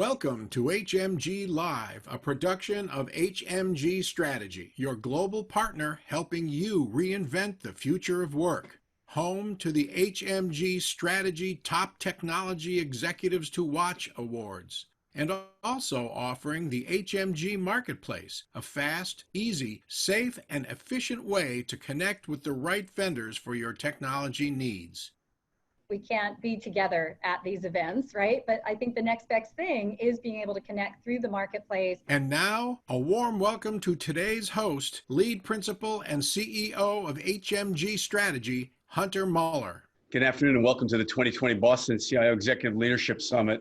Welcome to HMG Live, a production of HMG Strategy, your global partner helping you reinvent the future of work. Home to the HMG Strategy Top Technology Executives to Watch Awards, and also offering the HMG Marketplace, a fast, easy, safe, and efficient way to connect with the right vendors for your technology needs. We can't be together at these events, right? But I think the next best thing is being able to connect through the marketplace. And now, a warm welcome to today's host, Lead Principal and CEO of HMG Strategy, Hunter Muller. Good afternoon and welcome to the 2020 Boston CIO Executive Leadership Summit.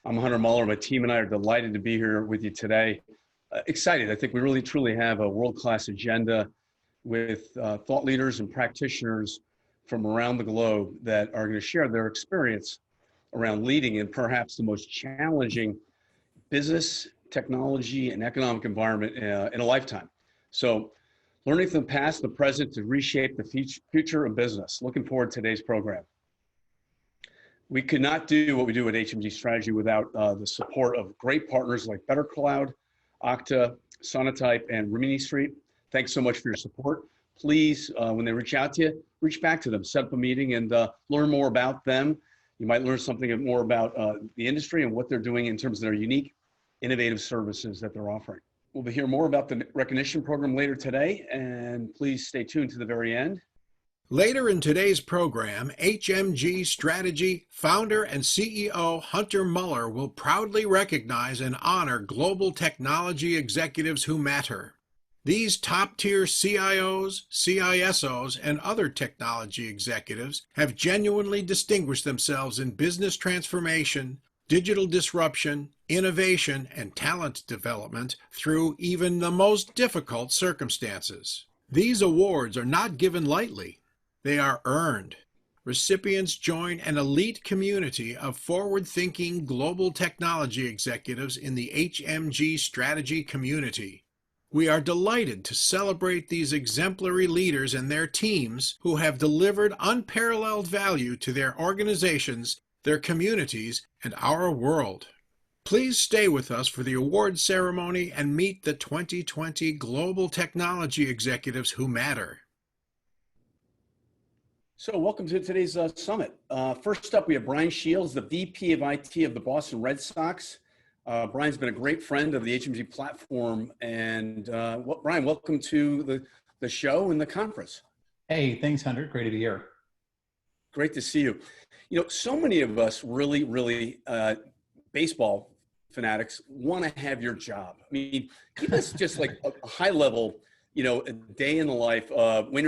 I'm Hunter Muller. My team and I are delighted to be here with you today. Excited. I think we really truly have a world-class agenda with thought leaders and practitioners from around the globe that are going to share their experience around leading in perhaps the most challenging business, technology, and economic environment in a lifetime. So learning from the past, the present to reshape the future of business. Looking forward to today's program. We could not do what we do at HMG Strategy without the support of great partners like Better Cloud, Okta, Sonatype, and Rimini Street. Thanks so much for your support. Please, when they reach out to you, reach back to them, set up a meeting and learn more about them. You might learn something more about the industry and what they're doing in terms of their unique, innovative services that they're offering. We'll hear more about the recognition program later today, and please stay tuned to the very end. Later in today's program, HMG Strategy founder and CEO Hunter Muller will proudly recognize and honor global technology executives who matter. These top-tier CIOs, CISOs, and other technology executives have genuinely distinguished themselves in business transformation, digital disruption, innovation, and talent development through even the most difficult circumstances. These awards are not given lightly. They are earned. Recipients join an elite community of forward-thinking global technology executives in the HMG Strategy community. We are delighted to celebrate these exemplary leaders and their teams who have delivered unparalleled value to their organizations, their communities, and our world. Please stay with us for the award ceremony and meet the 2020 Global Technology Executives who matter. So welcome to today's summit. First up, we have Brian Shields, the VP of IT of the Boston Red Sox. Brian's been a great friend of the HMG platform. And Brian, welcome to the show and the conference. Hey, thanks, Hunter. Great to be here. Great to see you. You know, so many of us really baseball fanatics want to have your job. I mean, give us just like a high level, you know, a day in the life when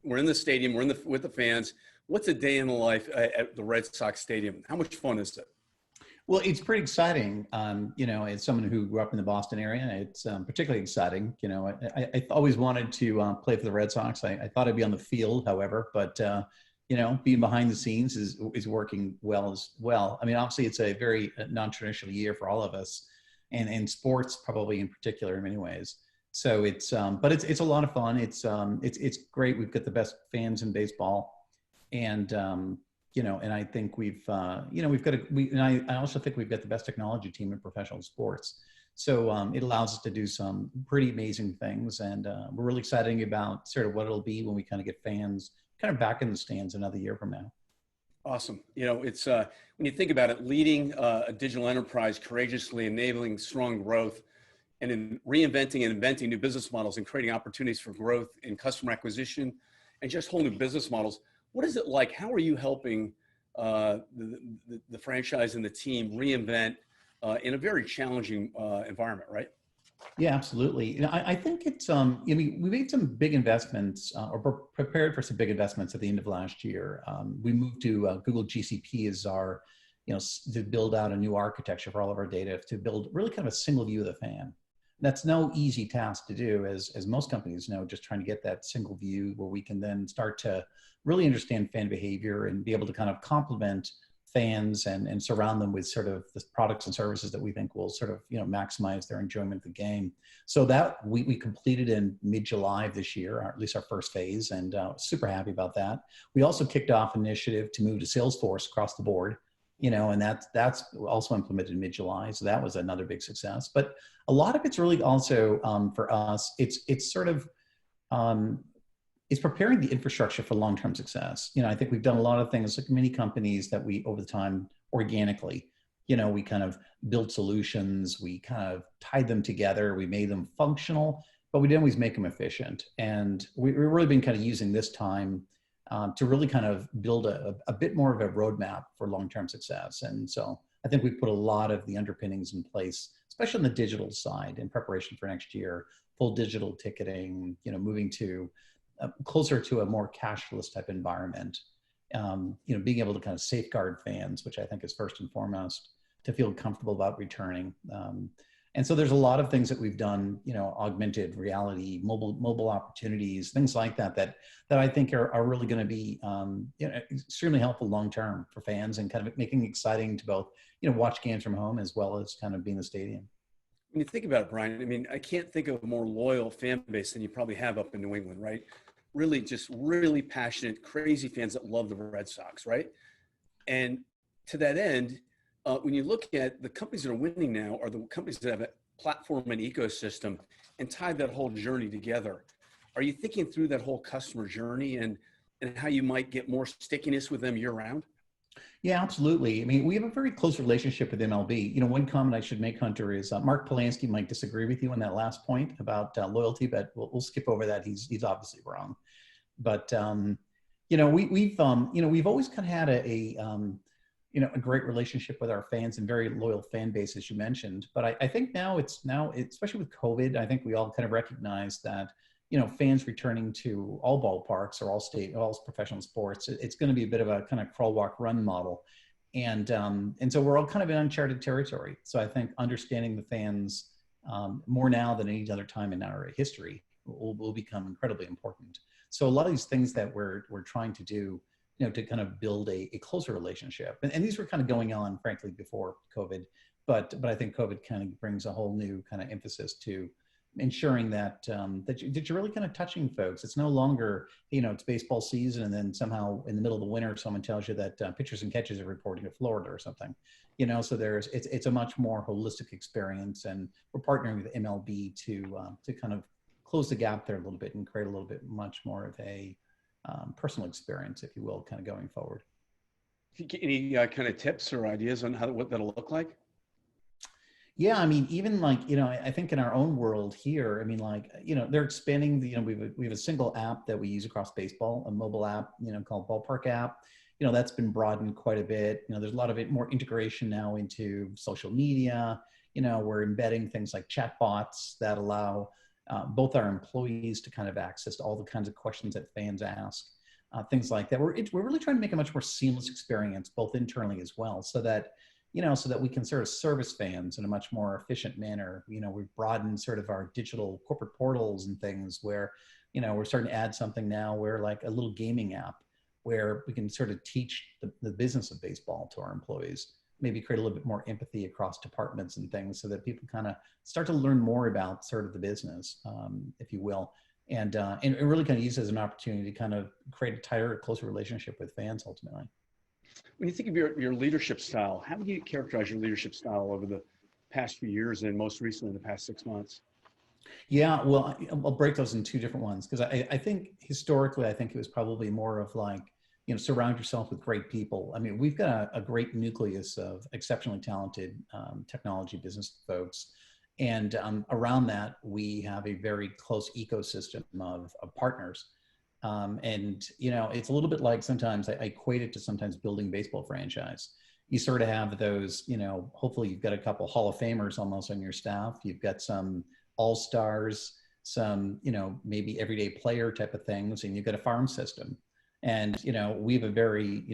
we're in the stadium, with the fans. What's a day in the life at the Red Sox Stadium? How much fun is it? Well, it's pretty exciting. You know, as someone who grew up in the Boston area, it's particularly exciting. You know, I always wanted to play for the Red Sox. I thought I'd be on the field, however, but you know, being behind the scenes is working well as well. I mean, obviously, it's a very non-traditional year for all of us, and sports probably in particular in many ways. So it's, but it's a lot of fun. It's great. We've got the best fans in baseball, and you know, and I think we've, you know, I also think we've got the best technology team in professional sports. So it allows us to do some pretty amazing things. And we're really excited about sort of what it'll be when we kind of get fans kind of back in the stands another year from now. Awesome. You know, it's, when you think about it, leading a digital enterprise courageously, enabling strong growth, and in reinventing and inventing new business models and creating opportunities for growth in customer acquisition and just whole new business models. What is it like? How are you helping the franchise and the team reinvent in a very challenging environment, right? Yeah, absolutely. You know, I think it's, I mean, we made some big investments or prepared for some big investments at the end of last year. We moved to Google GCP as our, you know, to build out a new architecture for all of our data, to build really kind of a single view of the fan. That's no easy task to do, as most companies know, just trying to get that single view where we can then start to really understand fan behavior and be able to kind of complement fans and surround them with sort of the products and services that we think will sort of, you know, maximize their enjoyment of the game. So that we completed in mid-July of this year, or at least our first phase, and super happy about that. We also kicked off an initiative to move to Salesforce across the board. and that's also implemented mid-July. So that was another big success. But a lot of it's really also for us, it's sort of, it's preparing the infrastructure for long-term success. I think we've done a lot of things like many companies that we, over the time, organically, we kind of build solutions, we kind of tied them together, we made them functional, but we didn't always make them efficient. And we've really been kind of using this time to really kind of build a bit more of a roadmap for long-term success. And so I think we've put a lot of the underpinnings in place, especially on the digital side in preparation for next year, full digital ticketing, moving to closer to a more cashless type environment, being able to kind of safeguard fans, which I think is first and foremost, to feel comfortable about returning. And so there's a lot of things that we've done, augmented reality, mobile opportunities, things like that I think are really going to be extremely helpful long-term for fans and kind of making it exciting to both, watch games from home as well as kind of be in the stadium. When you think about it, Brian, I mean, I can't think of a more loyal fan base than you probably have up in New England, right? Really, just really passionate, crazy fans that love the Red Sox, right? And to that end, when you look at the companies that are winning now are the companies that have a platform and ecosystem and tie that whole journey together. Are you thinking through that whole customer journey and how you might get more stickiness with them year round? Yeah, absolutely. I mean, we have a very close relationship with MLB. One comment I should make, Hunter, is Mark Polanski might disagree with you on that last point about loyalty, but we'll skip over that. He's obviously wrong. But we've always kind of had a great relationship with our fans and very loyal fan base, as you mentioned. But I think now, especially with COVID, I think we all kind of recognize that, fans returning to all ballparks or all professional sports, it's going to be a bit of a kind of crawl, walk, run model. And so we're all kind of in uncharted territory. So I think understanding the fans more now than any other time in our history will become incredibly important. So a lot of these things that we're trying to do, to kind of build a closer relationship. And these were kind of going on, frankly, before COVID, but I think COVID kind of brings a whole new kind of emphasis to ensuring that you're really kind of touching folks. It's no longer, it's baseball season and then somehow in the middle of the winter, someone tells you that pitchers and catchers are reporting to Florida or something, so it's a much more holistic experience, and we're partnering with MLB to kind of close the gap there a little bit and create a little bit much more of a personal experience, if you will, kind of going forward. Any kind of tips or ideas on what that'll look like? Yeah, I mean, even like, I think in our own world here, I mean, like, they're expanding we have a single app that we use across baseball, a mobile app, called Ballpark app. That's been broadened quite a bit. There's a lot of more integration now into social media. We're embedding things like chatbots that allow both our employees to kind of access all the kinds of questions that fans ask, things like that. We're really trying to make a much more seamless experience, both internally as well, so that we can sort of service fans in a much more efficient manner. We've broadened sort of our digital corporate portals and things where, we're starting to add something now where like a little gaming app where we can sort of teach the business of baseball to our employees, maybe create a little bit more empathy across departments and things so that people kind of start to learn more about sort of the business, if you will. And really kind of use it as an opportunity to kind of create a tighter, closer relationship with fans ultimately. When you think of your leadership style, how would you characterize your leadership style over the past few years and most recently in the past 6 months? Yeah, well, I'll break those in two different ones because I think historically, I think it was probably more of like, surround yourself with great people. I mean, we've got a great nucleus of exceptionally talented technology business folks. And around that, we have a very close ecosystem of partners. And, it's a little bit like sometimes I equate it to sometimes building baseball franchise. You sort of have those, hopefully you've got a couple Hall of Famers almost on your staff. You've got some all-stars, some, maybe everyday player type of things, and you've got a farm system. And, we have a very,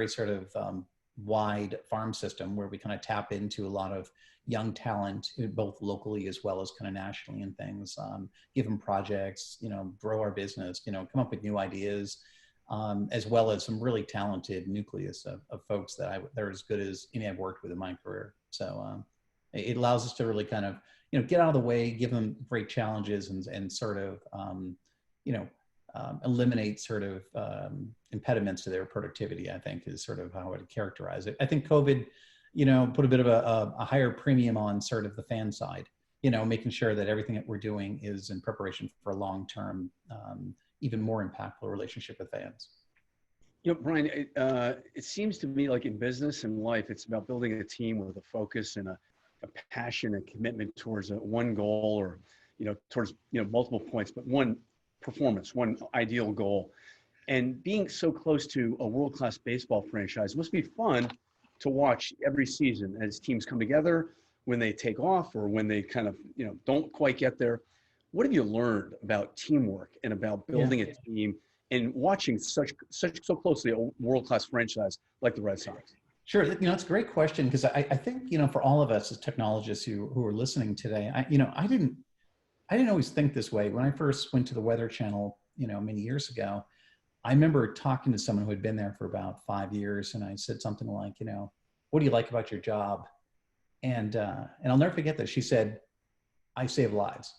sort of wide farm system where we kind of tap into a lot of young talent, both locally as well as kind of nationally and things, give them projects, grow our business, come up with new ideas, as well as some really talented nucleus of folks that are as good as any I've worked with in my career. So it allows us to really kind of, get out of the way, give them great challenges and sort of, eliminate sort of impediments to their productivity, I think is sort of how I would characterize it. I think COVID, put a bit of a higher premium on sort of the fan side, making sure that everything that we're doing is in preparation for a long-term, even more impactful relationship with fans. Brian, it seems to me like in business and life, it's about building a team with a focus and a passion and commitment towards one goal, or, towards, multiple points, but one performance, one ideal goal. And being so close to a world-class baseball franchise must be fun to watch every season as teams come together, when they take off or when they kind of, don't quite get there. What have you learned about teamwork and about building a team and watching so closely a world-class franchise like the Red Sox? Sure. It's a great question, because I think, for all of us as technologists who are listening today, I didn't always think this way. When I first went to the Weather Channel, many years ago, I remember talking to someone who had been there for about 5 years, and I said something like, what do you like about your job? And I'll never forget that. She said, I save lives.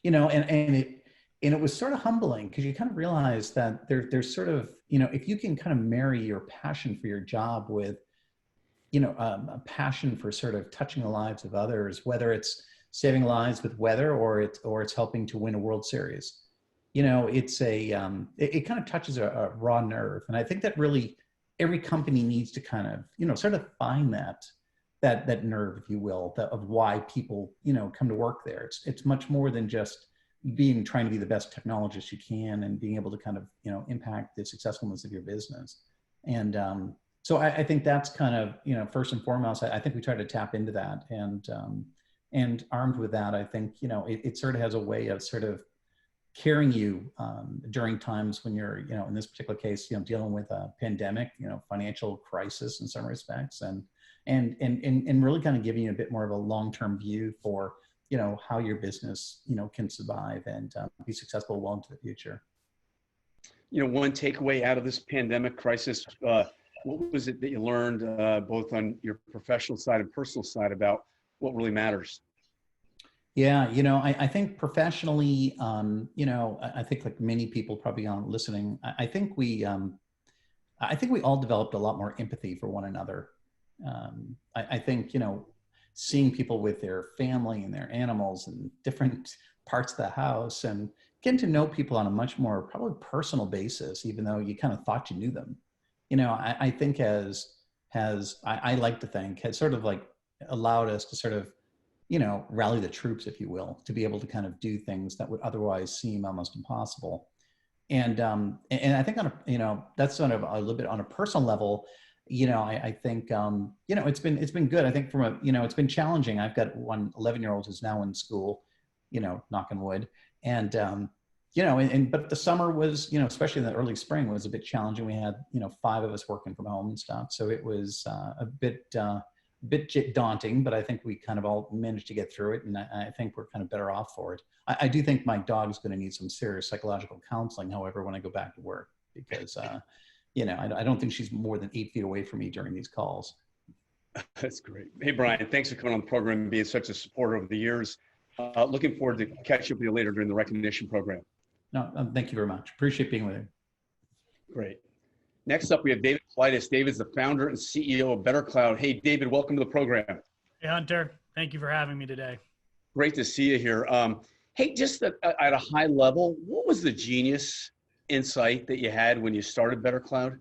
And it was sort of humbling, because you kind of realize that there's sort of, if you can kind of marry your passion for your job with, a passion for sort of touching the lives of others, whether it's saving lives with weather or it's helping to win a World Series, it's it kind of touches a raw nerve. And I think that really every company needs to kind of, sort of find that nerve, if you will, of why people, come to work there. It's much more than just trying to be the best technologist you can and being able to kind of, impact the successfulness of your business. And so I think that's kind of, first and foremost, I think we try to tap into that. And armed with that, I think, it sort of has a way of sort of carrying you during times when you're, in this particular case, dealing with a pandemic, financial crisis in some respects, and really kind of giving you a bit more of a long-term view for, how your business, can survive and be successful well into the future. One takeaway out of this pandemic crisis, what was it that you learned both on your professional side and personal side about what really matters? Yeah, I think professionally, I think like many people probably listening, I think we all developed a lot more empathy for one another. I think, seeing people with their family and their animals and different parts of the house and getting to know people on a much more probably personal basis, even though you kind of thought you knew them, I think I like to think has sort of like allowed us to sort of, rally the troops, if you will, to be able to kind of do things that would otherwise seem almost impossible. And I think on a, that's sort of a little bit on a personal level, I think, it's been good. I think from a, it's been challenging. I've got one 11-year-old who's now in school, knock on wood. And, but the summer was, especially in the early spring, was a bit challenging. We had, 5 of us working from home and stuff. So it was a bit daunting, but I think we kind of all managed to get through it. And I think we're kind of better off for it. I do think my dog's going to need some serious psychological counseling, however, when I go back to work, because, I don't think she's more than 8 feet away from me during these calls. That's great. Hey, Brian, thanks for coming on the program and being such a supporter over the years. Looking forward to catching up with you later during the recognition program. No, thank you very much. Appreciate being with you. Great. Next up, we have David Politis. David's the founder and CEO of Better Cloud. Hey, David, welcome to the program. Hey, Hunter. Thank you for having me today. Great to see you here. Hey, just at a high level, what was the genius insight that you had when you started Better Cloud?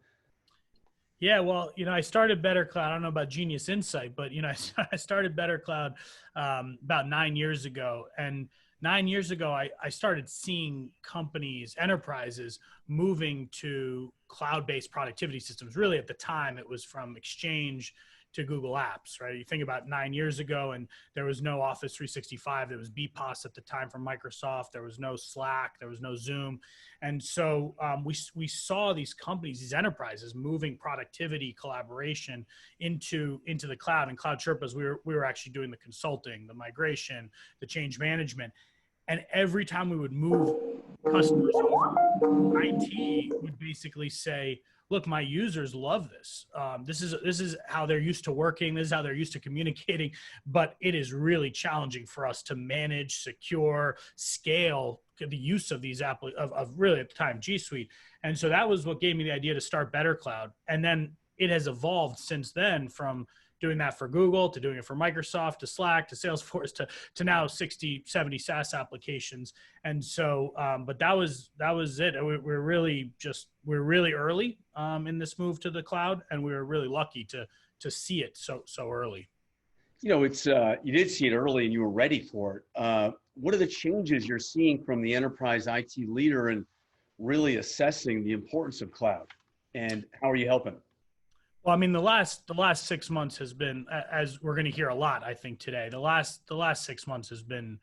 Yeah, well, I started Better Cloud. I don't know about genius insight, but, I started Better Cloud about 9 years ago. And 9 years ago, I started seeing companies, enterprises moving to cloud-based productivity systems. Really, at the time, it was from Exchange to Google Apps, right? You think about 9 years ago, and there was no Office 365. There was BPOS at the time from Microsoft. There was no Slack. There was no Zoom. And so we saw these companies, these enterprises moving productivity, collaboration into the cloud. And Cloud Sherpas, we were actually doing the consulting, the migration, the change management. And every time we would move customers over, IT would basically say, look, my users love this. This is how they're used to working. This is how they're used to communicating. But it is really challenging for us to manage, secure, scale the use of these of really at the time G Suite. And so that was what gave me the idea to start Better Cloud. And then it has evolved since then, from doing that for Google to doing it for Microsoft to Slack to Salesforce to now 60, 70 SaaS applications. And so, but that was it. We're really early in this move to the cloud, and we were really lucky to see it so early. You know, it's you did see it early and you were ready for it. What are the changes you're seeing from the enterprise IT leader and really assessing the importance of cloud, and how are you helping? Well, I mean, the last 6 months has been, as we're going to hear a lot, I think today, the last 6 months has been,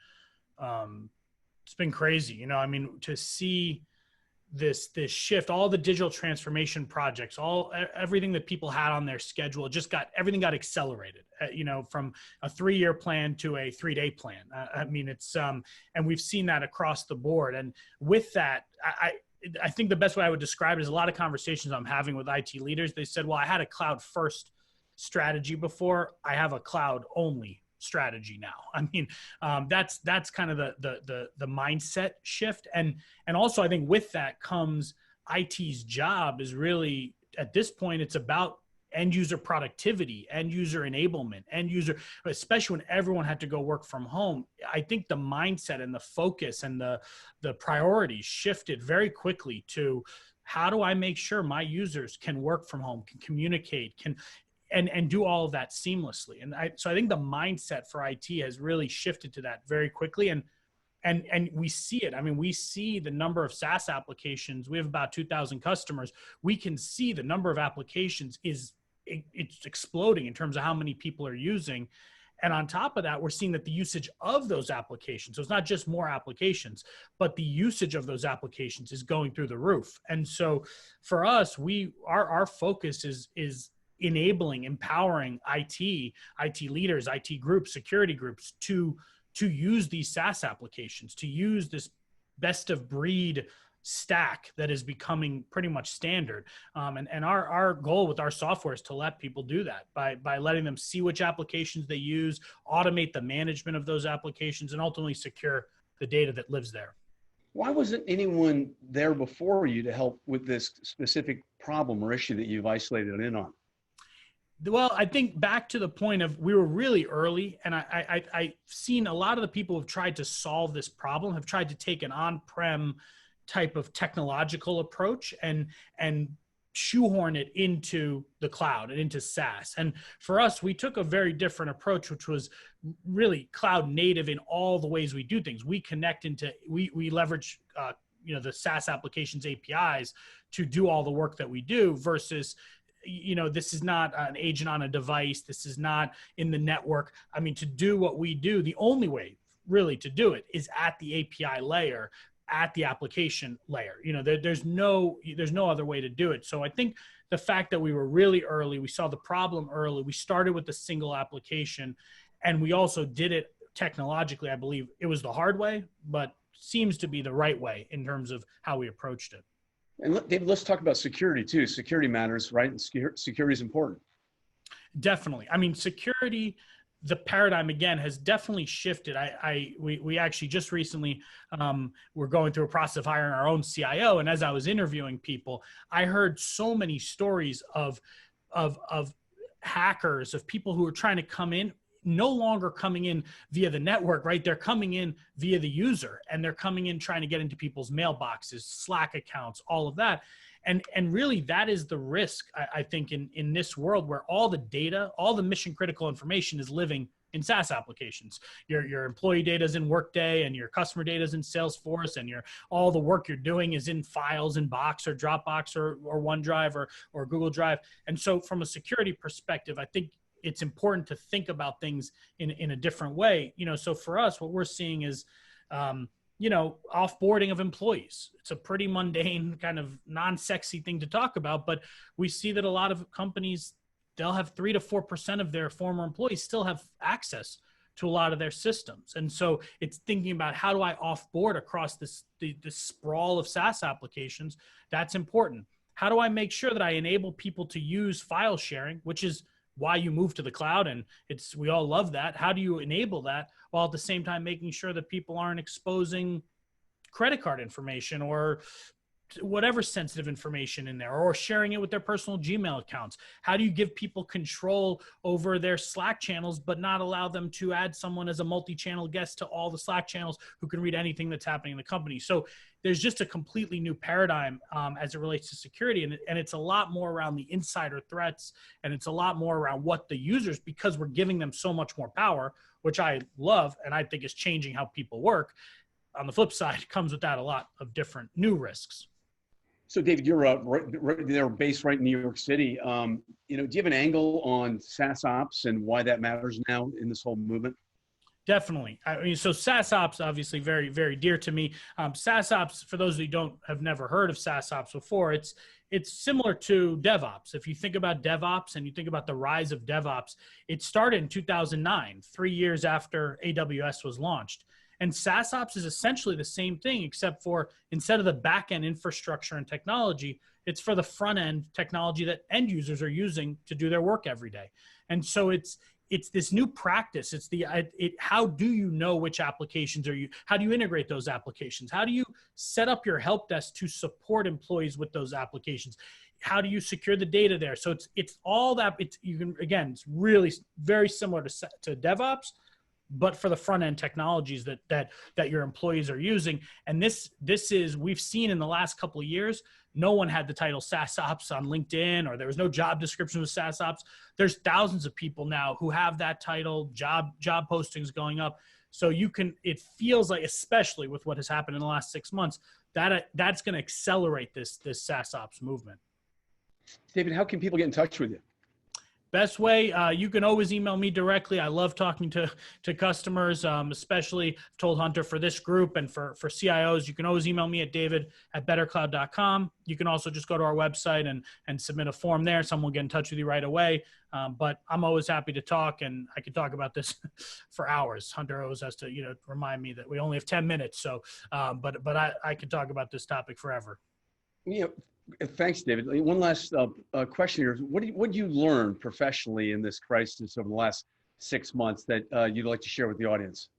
it's been crazy. You know, I mean, to see this shift, all the digital transformation projects, everything that people had on their schedule, everything got accelerated, you know, from a 3-year plan to a 3-day plan. I mean, it's, and we've seen that across the board. And with that, I think the best way I would describe it is a lot of conversations I'm having with IT leaders. They said, well, I had a cloud first strategy before, I have a cloud only strategy now. I mean, that's kind of the mindset shift. And also I think with that comes IT's job is really, at this point, it's about end user productivity, end user enablement, end user, especially when everyone had to go work from home. I think the mindset and the focus and the priorities shifted very quickly to, how do I make sure my users can work from home, can communicate, and do all of that seamlessly. And so I think the mindset for IT has really shifted to that very quickly. And we see it. I mean, we see the number of SaaS applications. We have about 2,000 customers. We can see the number of applications it's exploding in terms of how many people are using. And on top of that, we're seeing that the usage of those applications, so it's not just more applications, but the usage of those applications is going through the roof. And so for us, our focus is enabling, empowering IT leaders, IT groups, security groups to use these SaaS applications, to use this best of breed stack that is becoming pretty much standard. And our goal with our software is to let people do that by letting them see which applications they use, automate the management of those applications, and ultimately secure the data that lives there. Why wasn't anyone there before you to help with this specific problem or issue that you've isolated in on? Well, I think back to the point of, we were really early, and I've seen a lot of the people who've tried to solve this problem have tried to take an on-prem type of technological approach and shoehorn it into the cloud and into SaaS. And for us, we took a very different approach, which was really cloud native in all the ways we do things. We connect we leverage, the SaaS applications APIs to do all the work that we do, versus, this is not an agent on a device. This is not in the network. I mean, to do what we do, the only way really to do it is at the API layer, at the application layer. There's no other way to do it. So I think the fact that we were really early, we saw the problem early, we started with a single application, and we also did it technologically. I believe it was the hard way, but seems to be the right way in terms of how we approached it. And David, let's talk about security too. Security matters, right? And security is important. Definitely. I mean, security, the paradigm again has definitely shifted. We actually just recently we're going through a process of hiring our own CIO, and as I was interviewing people, I heard so many stories of hackers, of people who are trying to come in, no longer coming in via the network, right? They're coming in via the user, and they're coming in trying to get into people's mailboxes, Slack accounts, all of that. And really that is the risk, I think, in this world where all the data, all the mission critical information is living in SaaS applications. Your employee data is in Workday, and your customer data is in Salesforce, and all the work you're doing is in files in Box or Dropbox or OneDrive or Google Drive. And so from a security perspective, I think it's important to think about things in a different way. So for us, what we're seeing is, offboarding of employees. It's a pretty mundane, kind of non-sexy thing to talk about, but we see that a lot of companies, they'll have 3 to 4% of their former employees still have access to a lot of their systems. And so it's thinking about, how do I offboard across the sprawl of SaaS applications? That's important. How do I make sure that I enable people to use file sharing, which is why you move to the cloud, and we all love that. How do you enable that while at the same time making sure that people aren't exposing credit card information or whatever sensitive information in there, or sharing it with their personal Gmail accounts? How do you give people control over their Slack channels, but not allow them to add someone as a multi-channel guest to all the Slack channels who can read anything that's happening in the company? So there's just a completely new paradigm as it relates to security. And it's a lot more around the insider threats, and it's a lot more around what the users, because we're giving them so much more power, which I love, and I think is changing how people work. On the flip side, comes with that a lot of different new risks. So, David, you're they're based right in New York City. Do you have an angle on SaaS ops and why that matters now in this whole movement? Definitely. I mean, so SaaS ops, obviously very, very dear to me. SaaS ops, for those who have never heard of SaaS ops before, it's similar to DevOps. If you think about DevOps and you think about the rise of DevOps, it started in 2009, 3 years after AWS was launched. And SaaS ops is essentially the same thing, except for instead of the back-end infrastructure and technology, it's for the front-end technology that end users are using to do their work every day. And so it's this new practice. How do you know which applications how do you integrate those applications? How do you set up your help desk to support employees with those applications? How do you secure the data there? So it's all that. It's really very similar to DevOps, but for the front end technologies that your employees are using. And this is, we've seen in the last couple of years, no one had the title SaaS Ops on LinkedIn, or there was no job description with SaaS Ops. There's thousands of people now who have that title, job postings going up. So it feels like, especially with what has happened in the last 6 months, that's going to accelerate this SaaS Ops movement. David, how can people get in touch with you? Best way, you can always email me directly. I love talking to customers, especially told Hunter for this group and for CIOs. You can always email me at david@bettercloud.com. You can also just go to our website and submit a form there. Someone will get in touch with you right away. But I'm always happy to talk, and I could talk about this for hours. Hunter always has to, remind me that we only have 10 minutes. So, but I could talk about this topic forever. Thanks, David. One last question here. What did you learn professionally in this crisis over the last 6 months that you'd like to share with the audience?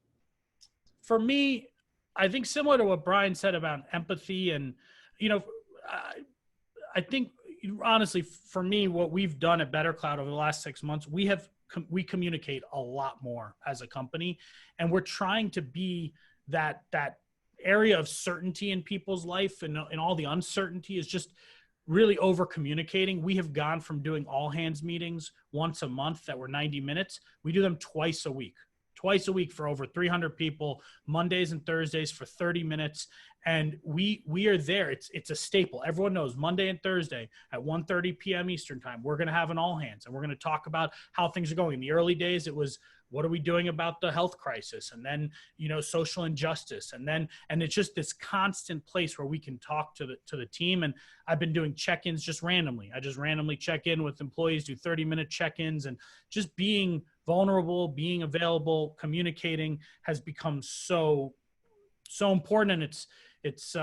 For me, I think similar to what Brian said about empathy, and, I think honestly, for me, what we've done at Better Cloud over the last 6 months, we communicate a lot more as a company, and we're trying to be that area of certainty in people's life, and all the uncertainty is just really over communicating. We have gone from doing all hands meetings once a month that were 90 minutes. We do them twice a week for over 300 people, Mondays and Thursdays for 30 minutes. And we are there. It's a staple. Everyone knows Monday and Thursday at 1:30 p.m. Eastern time, we're going to have an all hands, and we're going to talk about how things are going. In the early days, it was, what are we doing about the health crisis? And then, social injustice. And it's just this constant place where we can talk to the team. And I've been doing check-ins just randomly. I just randomly check in with employees, do 30-minute check-ins, and just being vulnerable, being available, communicating has become so important. And it's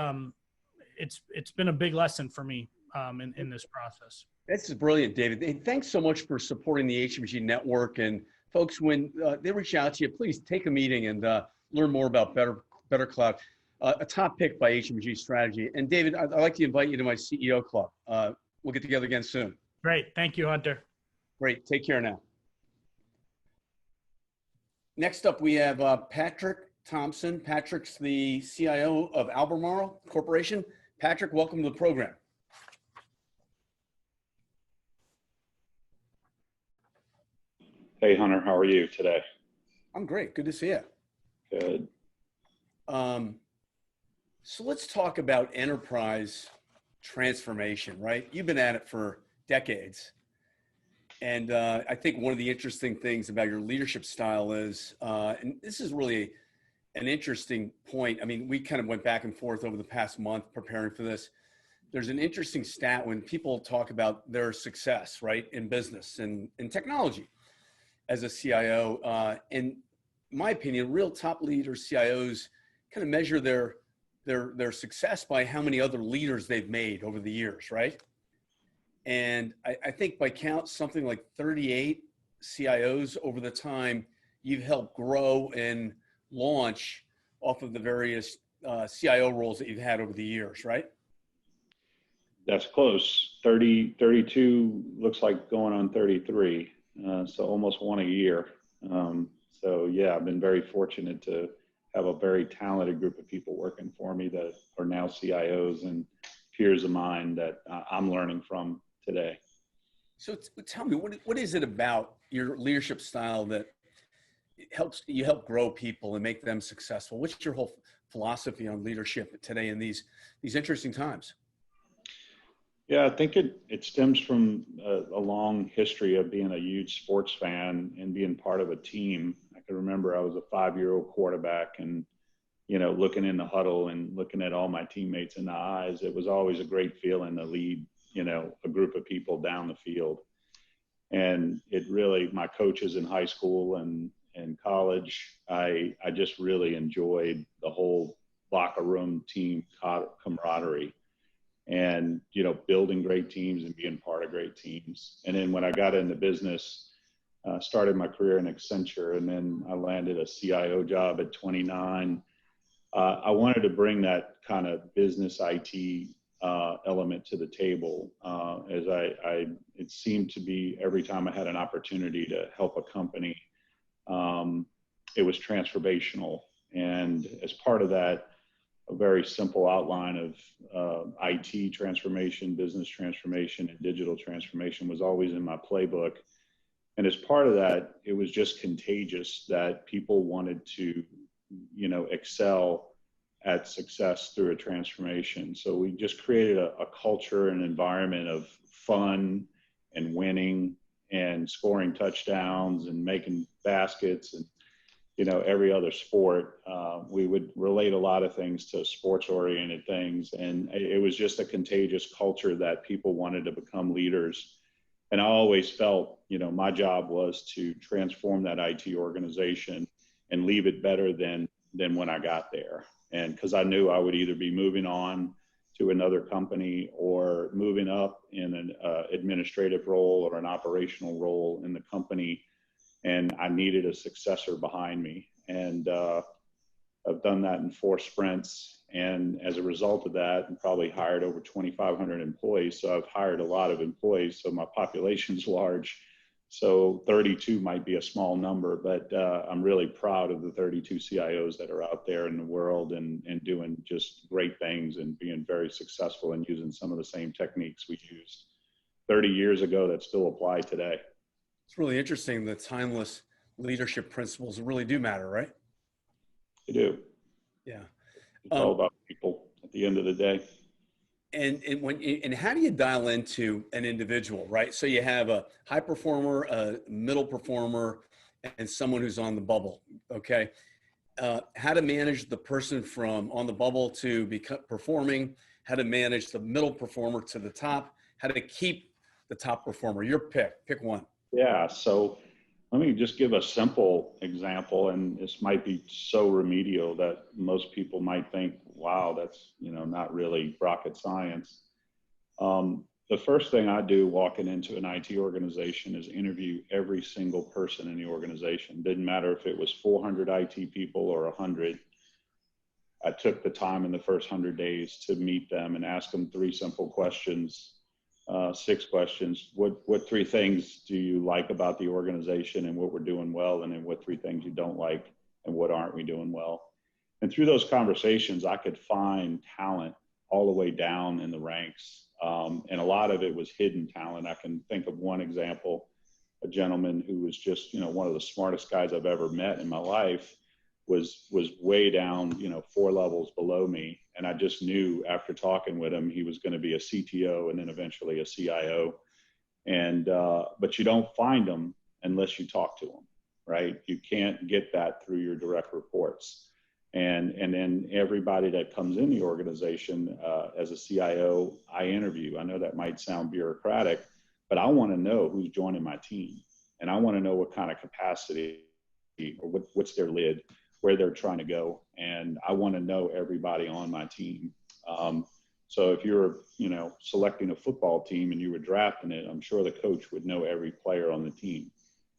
been a big lesson for me in this process. That's brilliant, David. And thanks so much for supporting the HMG network. And folks, when they reach out to you, please take a meeting and learn more about Better Cloud, a top pick by HMG Strategy. And David, I'd like to invite you to my CEO club. We'll get together again soon. Great. Thank you, Hunter. Great. Take care now. Next up, we have Patrick Thompson. Patrick's the CIO of Albermarle Corporation. Patrick, welcome to the program. Hey, Hunter, how are you today? I'm great. Good to see you. Good. So let's talk about enterprise transformation, right? You've been at it for decades. And I think one of the interesting things about your leadership style is, and this is really an interesting point. I mean, we kind of went back and forth over the past month preparing for this. There's an interesting stat when people talk about their success, right, in business and in technology as a CIO. In my opinion, real top leaders, CIOs, kind of measure their success by how many other leaders they've made over the years, right? And I think by count, something like 38 CIOs over the time you've helped grow and launch off of the various CIO roles that you've had over the years, right? That's close. 30, 32 looks like going on 33. So almost one a year. So yeah, I've been very fortunate to have a very talented group of people working for me that are now CIOs and peers of mine that I'm learning from today. So tell me, what is it about your leadership style that you help grow people and make them successful? What's your whole philosophy on leadership today in these interesting times? Yeah, I think it stems from a long history of being a huge sports fan and being part of a team. I can remember I was a 5-year-old quarterback and, looking in the huddle and looking at all my teammates in the eyes. It was always a great feeling to lead, a group of people down the field. And it really, my coaches in high school and college, I just really enjoyed the whole locker room team camaraderie. And, building great teams and being part of great teams. And then when I got into business, started my career in Accenture, and then I landed a CIO job at 29. I wanted to bring that kind of business IT element to the table, as it seemed to be every time I had an opportunity to help a company, it was transformational. And as part of that, a very simple outline of IT transformation, business transformation, and digital transformation was always in my playbook. And as part of that, it was just contagious that people wanted to, excel at success through a transformation. So we just created a culture and environment of fun and winning and scoring touchdowns and making baskets and every other sport. We would relate a lot of things to sports-oriented things. And it was just a contagious culture that people wanted to become leaders. And I always felt, my job was to transform that IT organization and leave it better than when I got there. And because I knew I would either be moving on to another company or moving up in an administrative role or an operational role in the company. And I needed a successor behind me. And I've done that in 4 sprints. And as a result of that, I probably hired over 2,500 employees. So I've hired a lot of employees. So my population's large. So 32 might be a small number, but I'm really proud of the 32 CIOs that are out there in the world and doing just great things and being very successful and using some of the same techniques we used 30 years ago that still apply today. It's really interesting. The timeless leadership principles really do matter, right? They do. Yeah. It's all about people at the end of the day. And how do you dial into an individual, right? So you have a high performer, a middle performer, and someone who's on the bubble. Okay. How to manage the person from on the bubble to performing, how to manage the middle performer to the top, how to keep the top performer. Your pick one. Yeah, so let me just give a simple example, and this might be so remedial that most people might think, wow, that's not really rocket science. The first thing I do walking into an IT organization is interview every single person in the organization. Didn't matter if it was 400 IT people or 100. I took the time in the first 100 days to meet them and ask them 3 simple questions. 6 questions. What 3 things do you like about the organization and what we're doing well? And then what 3 things you don't like and what aren't we doing well? And through those conversations, I could find talent all the way down in the ranks. And a lot of it was hidden talent. I can think of one example, a gentleman who was just, one of the smartest guys I've ever met in my life was way down, 4 levels below me. And I just knew after talking with him, he was going to be a CTO and then eventually a CIO. And, but you don't find them unless you talk to them, right? You can't get that through your direct reports. And then everybody that comes in the organization as a CIO, I interview. I know that might sound bureaucratic, but I want to know who's joining my team. And I want to know what kind of capacity or what's their lid, where they're trying to go. And I want to know everybody on my team. So if you're, selecting a football team and you were drafting it, I'm sure the coach would know every player on the team.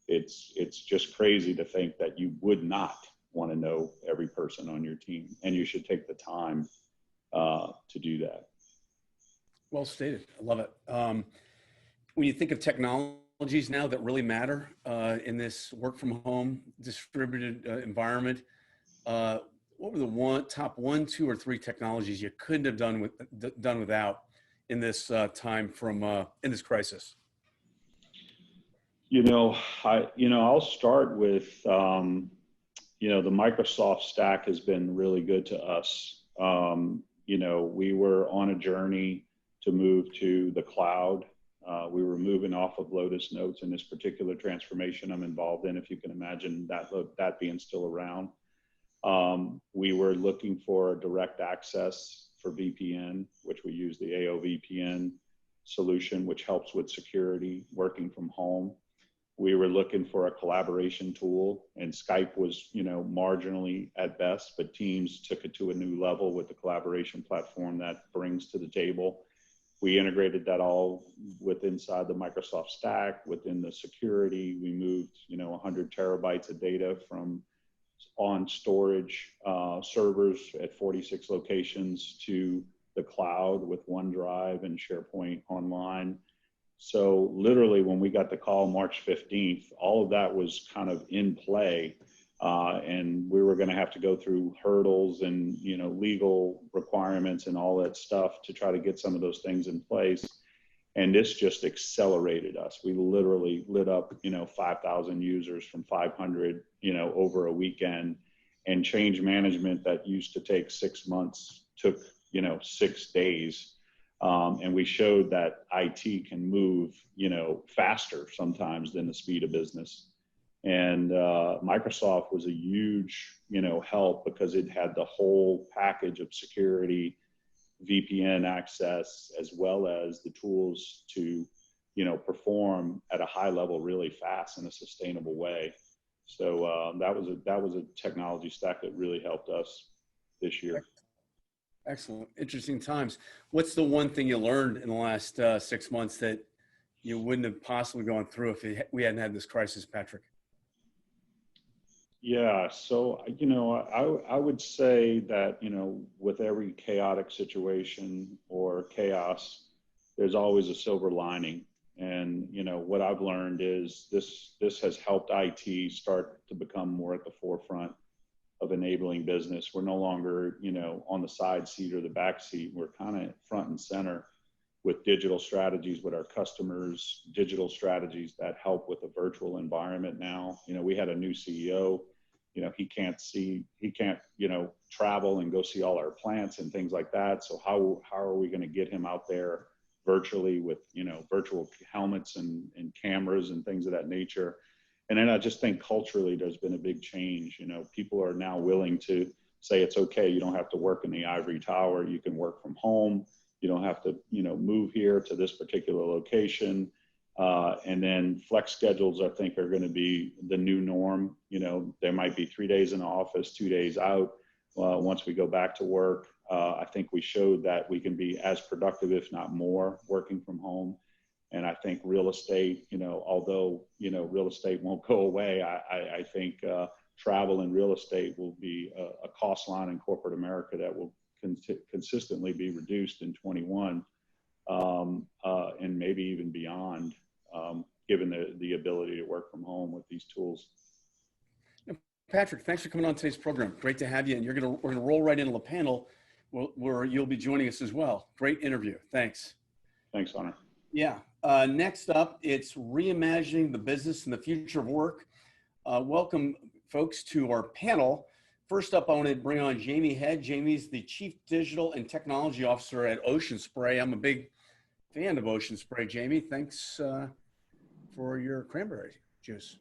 It's just crazy to think that you would not, want to know every person on your team, and you should take the time to do that. Well stated. I love it. When you think of technologies now that really matter in this work from home distributed environment, what were the top one, two, or three technologies you couldn't have done without in this time in this crisis? I'll start with, the Microsoft stack has been really good to us. We were on a journey to move to the cloud. We were moving off of Lotus Notes in this particular transformation I'm involved in, if you can imagine that being still around. We were looking for direct access for VPN, which we use the AO VPN solution, which helps with security, working from home. We were looking for a collaboration tool, and Skype was, marginally at best, but Teams took it to a new level with the collaboration platform that brings to the table. We integrated that all inside the Microsoft stack, within the security. We moved, 100 terabytes of data from on storage servers at 46 locations to the cloud with OneDrive and SharePoint Online. So literally when we got the call March 15th, all of that was kind of in play. And we were going to have to go through hurdles and, legal requirements and all that stuff to try to get some of those things in place. And this just accelerated us. We literally lit up, 5,000 users from 500, over a weekend, and change management that used to take 6 months took, 6 days. And we showed that IT can move, faster sometimes than the speed of business. And Microsoft was a huge, help, because it had the whole package of security, VPN access, as well as the tools to, perform at a high level really fast in a sustainable way. So that was a technology stack that really helped us this year. Excellent. Interesting times. What's the one thing you learned in the last 6 months that you wouldn't have possibly gone through if we hadn't had this crisis, Patrick? Yeah, so, I would say that, with every chaotic situation or chaos, there's always a silver lining. And, what I've learned is this has helped IT start to become more at the forefront of enabling business. We're no longer, on the side seat or the back seat. We're kind of front and center with digital strategies with our customers, digital strategies that help with a virtual environment now. We had a new CEO. He can't, travel and go see all our plants and things like that. So how are we going to get him out there virtually with, virtual helmets and cameras and things of that nature? And then I just think culturally, there's been a big change. People are now willing to say it's okay. You don't have to work in the ivory tower. You can work from home. You don't have to, move here to this particular location. And then flex schedules, I think, are going to be the new norm. There might be 3 days in the office, 2 days out. Once we go back to work, I think we showed that we can be as productive, if not more, working from home. And I think real estate, although, real estate won't go away, I think travel and real estate will be a cost line in corporate America that will consistently be reduced in 21 and maybe even beyond. Given the ability to work from home with these tools. Patrick, thanks for coming on today's program. Great to have you. And we're gonna roll right into the panel where you'll be joining us as well. Great interview. Thanks. Thanks, Hunter. Yeah. Next up, it's reimagining the business and the future of work. Welcome, folks, to our panel. First up, I want to bring on Jamie Head. Jamie's the Chief Digital and Technology Officer at Ocean Spray. I'm a big fan of Ocean Spray. Jamie, thanks for your cranberry juice.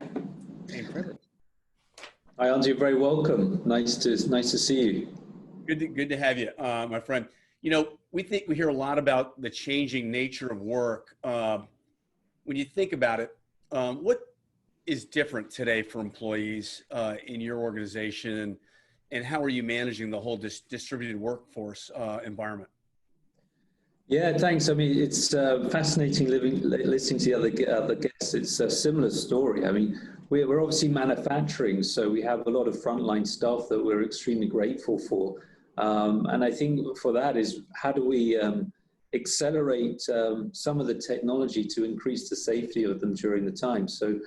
Hi, Andy. You're very welcome. Nice to see you. Good to have you, my friend. We hear a lot about the changing nature of work. When you think about it, what is different today for employees in your organization, and how are you managing the whole distributed workforce environment? Yeah, thanks. I mean, it's fascinating listening to the other guests. It's a similar story. I mean, we're obviously manufacturing, so we have a lot of frontline staff that we're extremely grateful for. And I think for that is how do we accelerate some of the technology to increase the safety of them during the time. So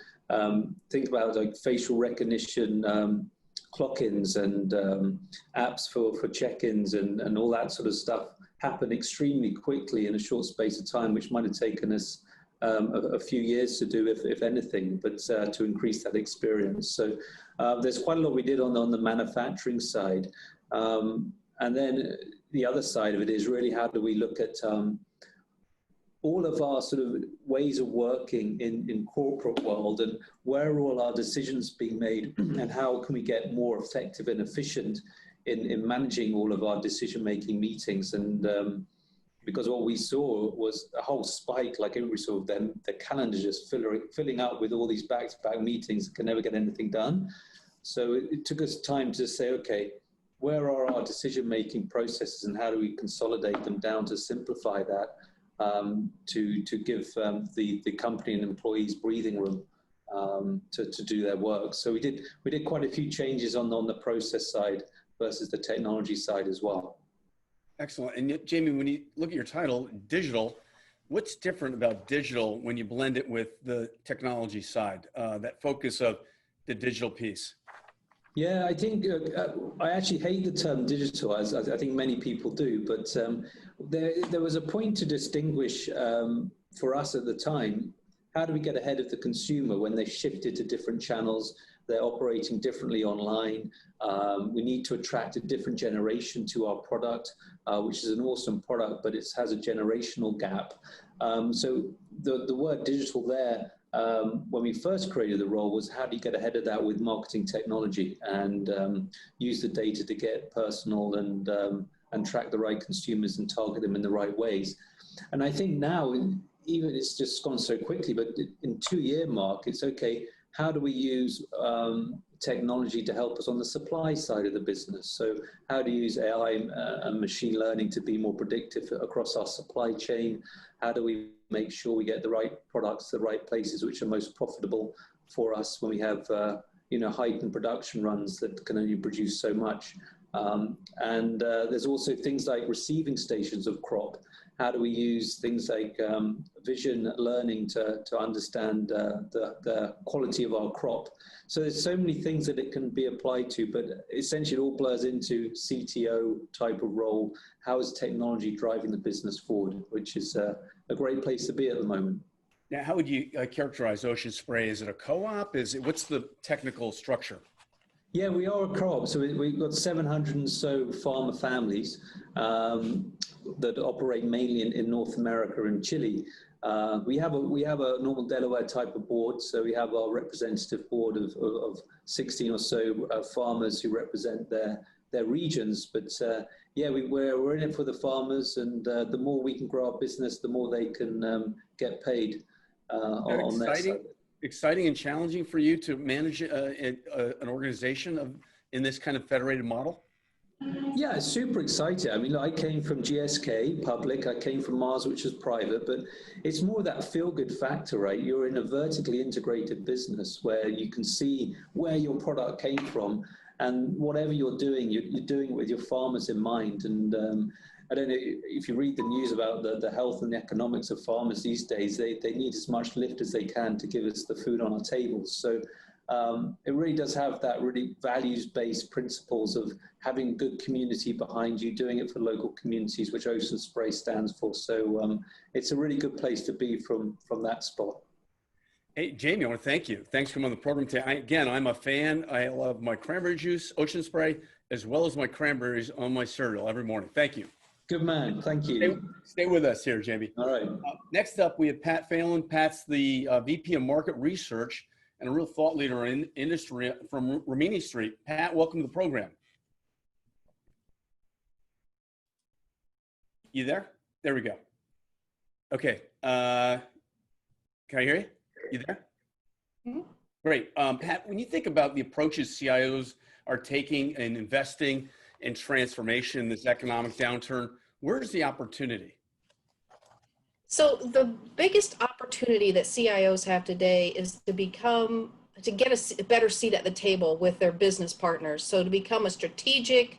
think about like facial recognition, clock-ins and apps for check-ins and all that sort of stuff happen extremely quickly in a short space of time, which might have taken us a few years to do, if anything, but to increase that experience. So there's quite a lot we did on the manufacturing side. And then the other side of it is really how do we look at all of our sort of ways of working in corporate world and where are all our decisions being made and how can we get more effective and efficient in managing all of our decision-making meetings. And because what we saw was a whole spike, like everybody saw them, the calendar just filling up with all these back-to-back meetings that can never get anything done. So it took us time to say, okay, where are our decision-making processes and how do we consolidate them down to simplify that to give the company and employees breathing room to do their work. So we did quite a few changes on the process side versus the technology side as well. Excellent. And yet, Jamie, when you look at your title, digital, what's different about digital when you blend it with the technology side, that focus of the digital piece? Yeah, I think I actually hate the term digital, as I think many people do, but there was a point to distinguish for us at the time, how do we get ahead of the consumer when they shifted to different channels, they're operating differently online, we need to attract a different generation to our product, which is an awesome product, but it has a generational gap. So the word digital there, when we first created the role was how do you get ahead of that with marketing technology and use the data to get personal and track the right consumers and target them in the right ways. And I think now, even it's just gone so quickly, but in 2-year mark, it's okay, how do we use technology to help us on the supply side of the business? So how do you use AI and machine learning to be more predictive across our supply chain? How do we make sure we get the right products to the right places which are most profitable for us when we have heightened production runs that can only produce so much? And there's also things like receiving stations of crop. How do we use things like vision learning to understand the quality of our crop? So there's so many things that it can be applied to, but essentially it all blurs into CTO type of role. How is technology driving the business forward, which is a great place to be at the moment. Now, how would you characterize Ocean Spray? Is it a co-op? What's the technical structure? Yeah, we are a co-op. So we've got 700 and so farmer families that operate mainly in North America and Chile. We have a normal Delaware type of board. So we have our representative board of 16 or so farmers who represent their regions. But yeah, we're in it for the farmers, and the more we can grow our business, the more they can get paid on their side. Exciting and challenging for you to manage an organization in this kind of federated model? Yeah, it's super exciting. I mean, I came from GSK, public. I came from Mars, which is private, but it's more that feel-good factor, right? You're in a vertically integrated business where you can see where your product came from, and whatever you're doing, you're doing it with your farmers in mind. And I don't know if you read the news about the health and the economics of farmers these days, they need as much lift as they can to give us the food on our tables. So it really does have that really values-based principles of having good community behind you, doing it for local communities, which Ocean Spray stands for. So it's a really good place to be from that spot. Hey, Jamie, I want to thank you. Thanks for coming on the program today. Again, I'm a fan. I love my cranberry juice, Ocean Spray, as well as my cranberries on my cereal every morning. Thank you. Good man. Thank you. Stay with us here, Jamie. All right. Next up, we have Pat Phelan. Pat's the VP of Market Research and a real thought leader in industry from Rimini Street. Pat, welcome to the program. You there? There we go. Okay. Can I hear you? You there? Mm-hmm. Great. Pat, when you think about the approaches CIOs are taking and investing in transformation in this economic downturn, where's the opportunity? So the biggest opportunity that CIOs have today is to get a better seat at the table with their business partners. So to become a strategic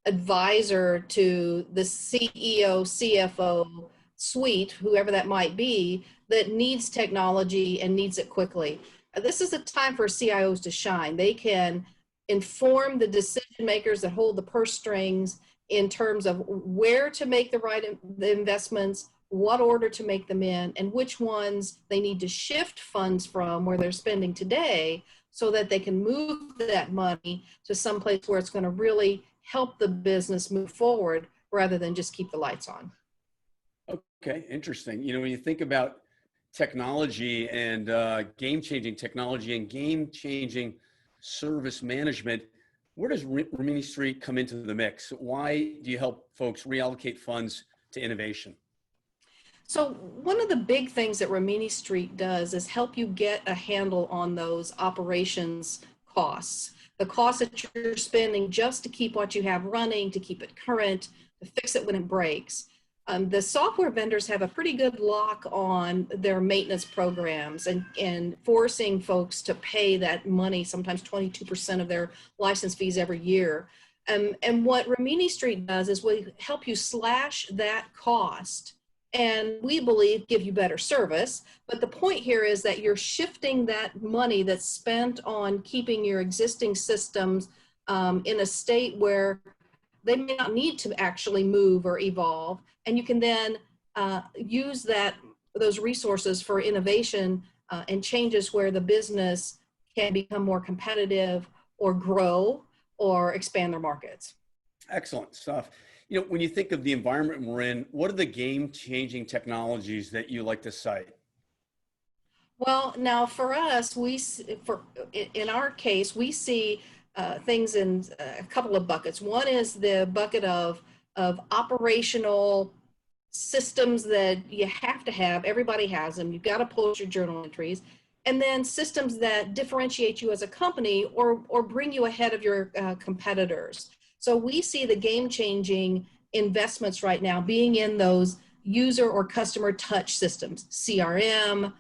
advisor to the CEO, CFO suite, whoever that might be, that needs technology and needs it quickly. This is a time for CIOs to shine. They can inform the decision makers that hold the purse strings in terms of where to make the investments, what order to make them in, and which ones they need to shift funds from where they're spending today so that they can move that money to someplace where it's going to really help the business move forward rather than just keep the lights on. Okay, interesting. You know, when you think about technology and game-changing technology and game-changing service management, where does Rimini Street come into the mix? Why do you help folks reallocate funds to innovation? So one of the big things that Rimini Street does is help you get a handle on those operations costs, the costs that you're spending just to keep what you have running, to keep it current, to fix it when it breaks. The software vendors have a pretty good lock on their maintenance programs and forcing folks to pay that money, sometimes 22% of their license fees every year. And what Rimini Street does is we help you slash that cost and we believe give you better service. But the point here is that you're shifting that money that's spent on keeping your existing systems in a state where they may not need to actually move or evolve. And you can then use those resources for innovation and changes where the business can become more competitive or grow or expand their markets. Excellent stuff. You know, when you think of the environment we're in, what are the game-changing technologies that you like to cite? Well, now for us, in our case, we see things in a couple of buckets. One is the bucket of operational systems that you have to have. Everybody has them. You've got to post your journal entries. And then systems that differentiate you as a company or bring you ahead of your competitors. So we see the game-changing investments right now being in those user or customer touch systems, CRM,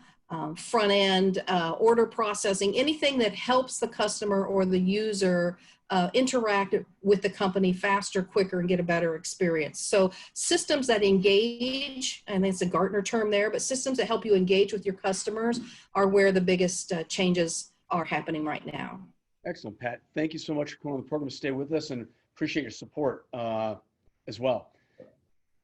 front end, order processing, anything that helps the customer or the user interact with the company faster, quicker, and get a better experience. So systems that engage, and it's a Gartner term there, but systems that help you engage with your customers are where the biggest changes are happening right now. Excellent, Pat. Thank you so much for coming on the program to stay with us and appreciate your support as well.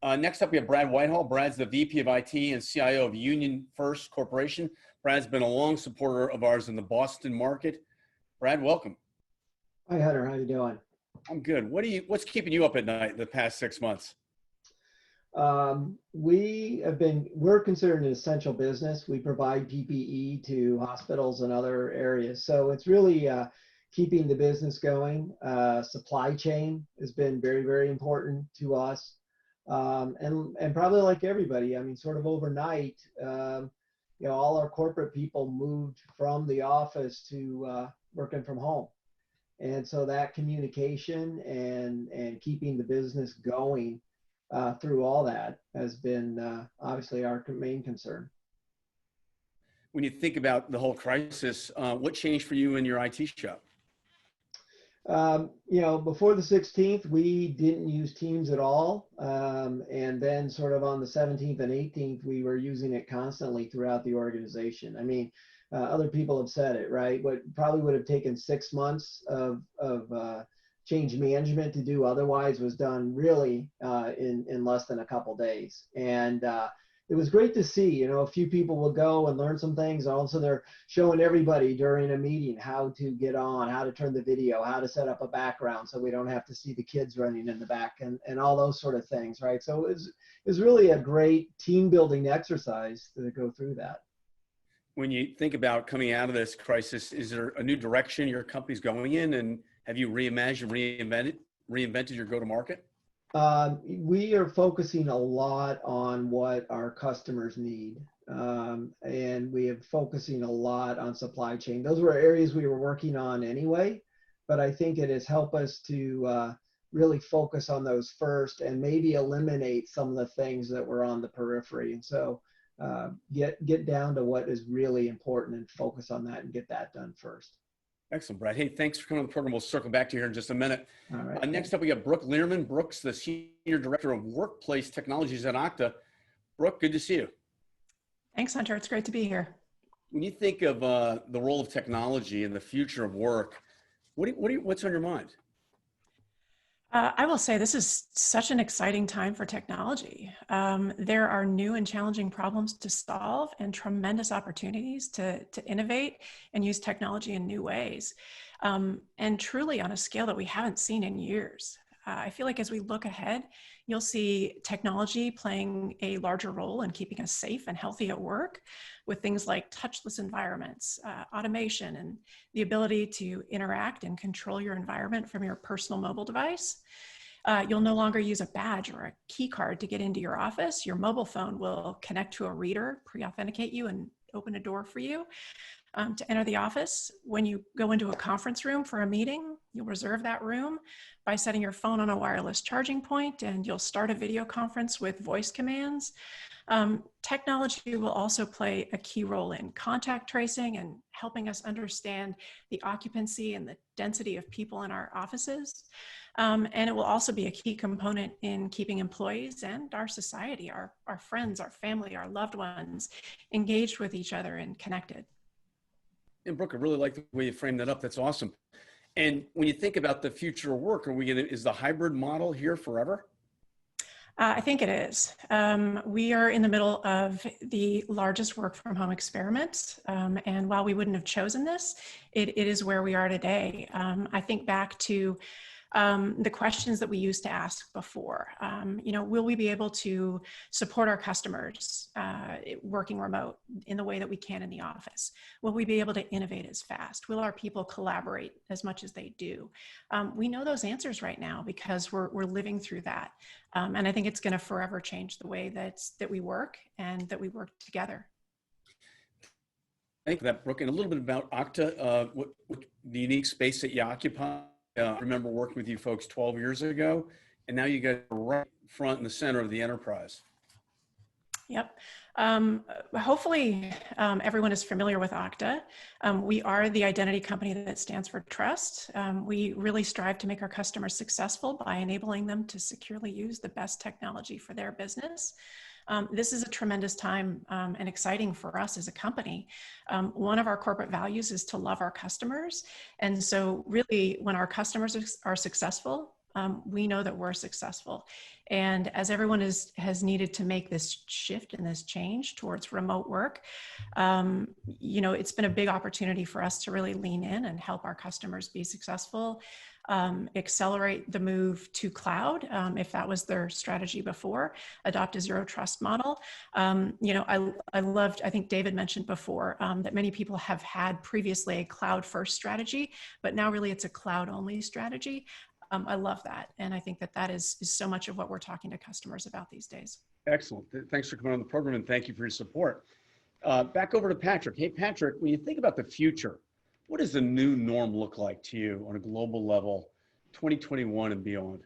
Next up, we have Brad Whitehall. Brad's the VP of IT and CIO of UniFirst Corporation. Brad's been a long supporter of ours in the Boston market. Brad, welcome. Hi, Hunter. How you doing? I'm good. What's keeping you up at night the past 6 months? We're considered an essential business. We provide PPE to hospitals and other areas. So it's really keeping the business going. Supply chain has been very, very important to us. And probably like everybody, I mean, sort of overnight, all our corporate people moved from the office to working from home. And so that communication and keeping the business going through all that has been obviously our main concern. When you think about the whole crisis, what changed for you in your IT shop? Before the 16th, we didn't use Teams at all. And then sort of on the 17th and 18th, we were using it constantly throughout the organization. I mean, other people have said it, right? What probably would have taken 6 months of change management to do otherwise was done really in less than a couple days. And it was great to see, a few people will go and learn some things. Also, they're showing everybody during a meeting how to get on, how to turn the video, how to set up a background so we don't have to see the kids running in the back and all those sort of things, right? So it was really a great team building exercise to go through that. When you think about coming out of this crisis, is there a new direction your company's going in, and have you reimagined, reinvented your go-to-market? We are focusing a lot on what our customers need, and we are focusing a lot on supply chain. Those were areas we were working on anyway, but I think it has helped us to really focus on those first and maybe eliminate some of the things that were on the periphery. And so get down to what is really important and focus on that and get that done first. Excellent, Brad. Hey, thanks for coming on the program. We'll circle back to you here in just a minute. All right. Next up, we got Brooke Learman. Brooke's the Senior Director of Workplace Technologies at Okta. Brooke, good to see you. Thanks, Hunter. It's great to be here. When you think of the role of technology and the future of work, what's on your mind? I will say this is such an exciting time for technology. There are new and challenging problems to solve and tremendous opportunities to innovate and use technology in new ways. And truly on a scale that we haven't seen in years. I feel like as we look ahead, you'll see technology playing a larger role in keeping us safe and healthy at work with things like touchless environments, automation, and the ability to interact and control your environment from your personal mobile device. You'll no longer use a badge or a key card to get into your office. Your mobile phone will connect to a reader, pre-authenticate you, and open a door for you. To enter the office. When you go into a conference room for a meeting, you'll reserve that room by setting your phone on a wireless charging point, and you'll start a video conference with voice commands. Technology will also play a key role in contact tracing and helping us understand the occupancy and the density of people in our offices. And it will also be a key component in keeping employees and our society, our friends, our family, our loved ones engaged with each other and connected. And Brooke, I really like the way you framed that up. That's awesome. And when you think about the future of work, is the hybrid model here forever? I think it is. We are in the middle of the largest work from home experiment. And while we wouldn't have chosen this, it is where we are today. I think back to the questions that we used to ask before. Will we be able to support our customers working remote in the way that we can in the office? Will we be able to innovate as fast? Will our people collaborate as much as they do? We know those answers right now because we're living through that. And I think it's going to forever change the way that we work and that we work together. Thank you for that, Brooke. And a little bit about Okta, what the unique space that you occupy. I remember working with you folks 12 years ago, and now you guys are right front in the center of the enterprise. Yep. Hopefully everyone is familiar with Okta. We are the identity company that stands for trust. We really strive to make our customers successful by enabling them to securely use the best technology for their business. This is a tremendous time and exciting for us as a company. One of our corporate values is to love our customers. And so really when our customers are successful, we know that we're successful. And as everyone has needed to make this shift and this change towards remote work, it's been a big opportunity for us to really lean in and help our customers be successful, accelerate the move to cloud, if that was their strategy before, adopt a zero trust model. I think David mentioned before that many people have had previously a cloud first strategy, but now really it's a cloud only strategy. I love that. And I think that is so much of what we're talking to customers about these days. Excellent. Thanks for coming on the program and thank you for your support. Back over to Patrick. Hey, Patrick, when you think about the future, what does the new norm look like to you on a global level, 2021 and beyond?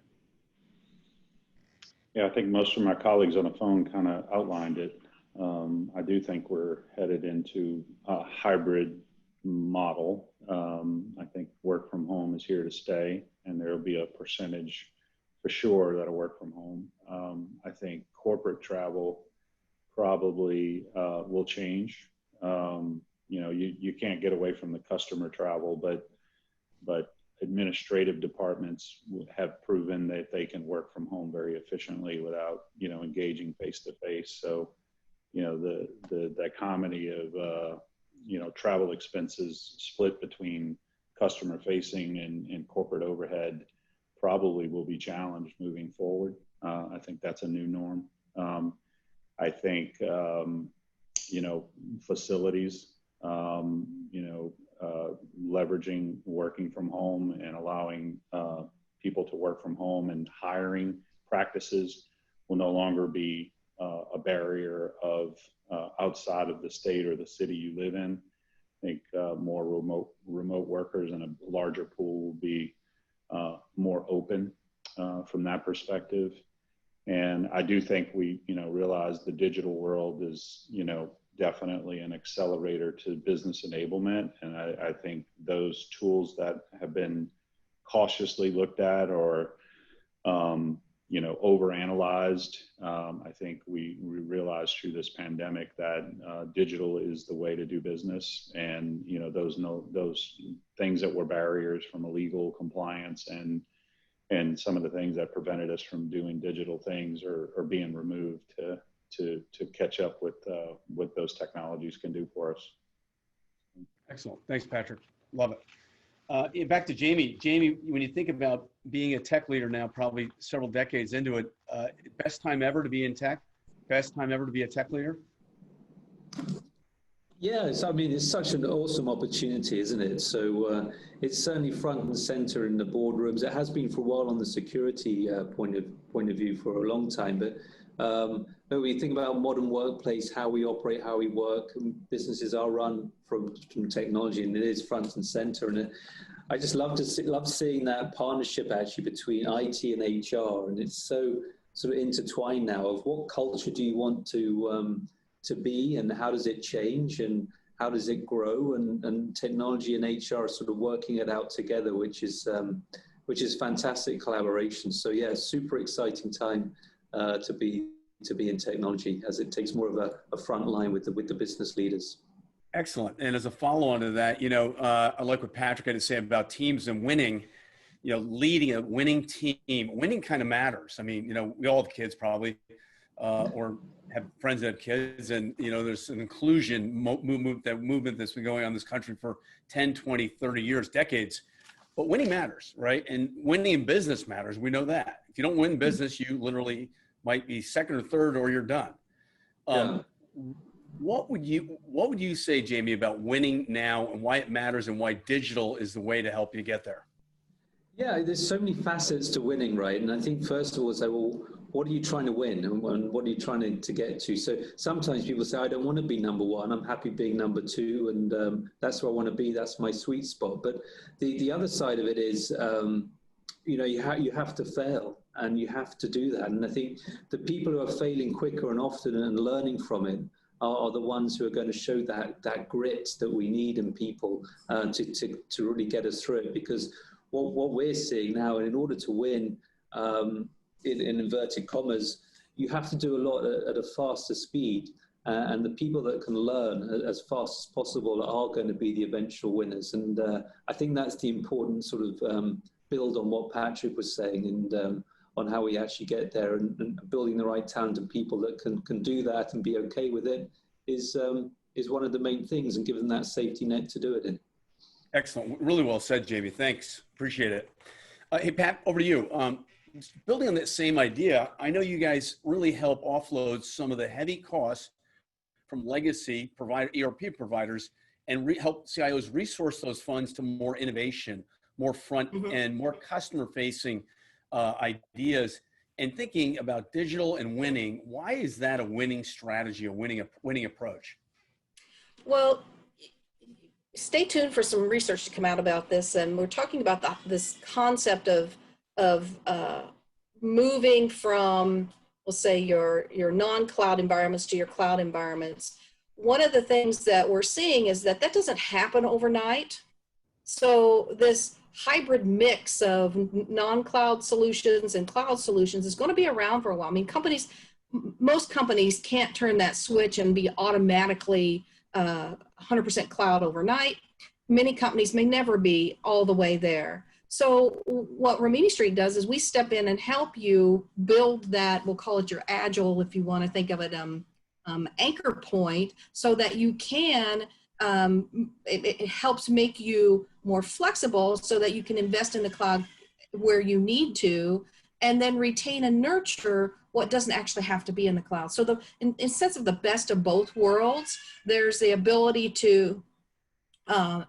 Yeah, I think most of my colleagues on the phone kind of outlined it. I do think we're headed into a hybrid model. I think work from home is here to stay, and there will be a percentage for sure that'll work from home. I think corporate travel probably will change. You can't get away from the customer travel, but administrative departments have proven that they can work from home very efficiently without, engaging face to face. So, the dichotomy of, travel expenses split between customer facing and corporate overhead probably will be challenged moving forward. I think that's a new norm. I think, facilities, leveraging working from home and allowing people to work from home, and hiring practices will no longer be a barrier of outside of the state or the city you live in. I think more remote workers and a larger pool will be more open from that perspective. And I do think we, realize the digital world is, definitely an accelerator to business enablement. And I think those tools that have been cautiously looked at or, overanalyzed, I think we realized through this pandemic that digital is the way to do business. And, those things that were barriers from a legal compliance and some of the things that prevented us from doing digital things are being removed to catch up with what those technologies can do for us. Excellent. Thanks, Patrick. Love it. Back to Jamie. Jamie, when you think about being a tech leader now, probably several decades into it, best time ever to be in tech? Best time ever to be a tech leader? Yeah, it's such an awesome opportunity, isn't it? So it's certainly front and center in the boardrooms. It has been for a while on the security point of view for a long time. But when we think about modern workplace, how we operate, how we work, businesses are run from technology, and it is front and center. And I just love seeing that partnership actually between IT and HR, and it's so sort of intertwined now. Of what culture do you want to be, and how does it change, and how does it grow, and technology and HR are sort of working it out together, which is fantastic collaboration. So yeah, super exciting time to be in technology, as it takes more of a front line with the business leaders. Excellent. And as a follow-on to that, I like what Patrick had to say about teams and winning. Leading a winning team, winning kind of matters. I mean, we all have kids probably, or have friends that have kids, and there's an inclusion movement that's been going on in this country for 10, 20, 30 years, decades. But winning matters, right? And winning in business matters. We know that. If you don't win business, you literally might be second or third, or you're done. What would you say, Jamie, about winning now and why it matters, and why digital is the way to help you get there? Yeah, there's so many facets to winning, right? And I think first of all, say, well, what are you trying to win, and what are you trying to get to? So sometimes people say, I don't want to be number one. I'm happy being number two, and that's where I want to be. That's my sweet spot. But the other side of it is, you have to fail, and you have to do that. And I think the people who are failing quicker and often and learning from it are the ones who are going to show that grit that we need in people to really get us through it. Because what we're seeing now, and in order to win, in inverted commas, you have to do a lot at a faster speed, and the people that can learn as fast as possible are going to be the eventual winners. And I think that's the important sort of build on what Patrick was saying, and on how we actually get there, and building the right talent and people that can do that and be okay with it is one of the main things, and give them that safety net to do it in. Excellent. Really well said, Jamie. Thanks. Appreciate it. Hey, Pat, over to you. Building on that same idea, I know you guys really help offload some of the heavy costs from legacy ERP providers, and help CIOs resource those funds to more innovation, more front end, more customer-facing ideas. And thinking about digital and winning, why is that a winning strategy, a winning approach? Well, stay tuned for some research to come out about this, and we're talking about this concept of moving from, we'll say, your non-cloud environments to your cloud environments. One of the things that we're seeing is that doesn't happen overnight. So this hybrid mix of non-cloud solutions and cloud solutions is going to be around for a while. I mean, most companies can't turn that switch and be automatically 100% cloud overnight. Many companies may never be all the way there. So what Rimini Street does is we step in and help you build that, we'll call it your agile, if you want to think of it, anchor point, so that you can, it helps make you more flexible so that you can invest in the cloud where you need to, and then retain and nurture what doesn't actually have to be in the cloud. So in sense of the best of both worlds, there's the ability to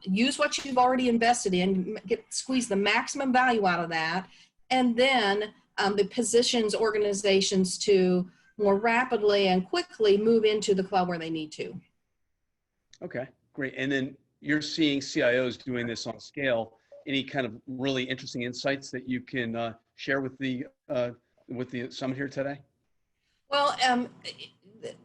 use what you've already invested in, squeeze the maximum value out of that, and then it positions organizations to more rapidly and quickly move into the cloud where they need to. Okay, great. And then you're seeing CIOs doing this on scale. Any kind of really interesting insights that you can share with the with the summit here today? Well,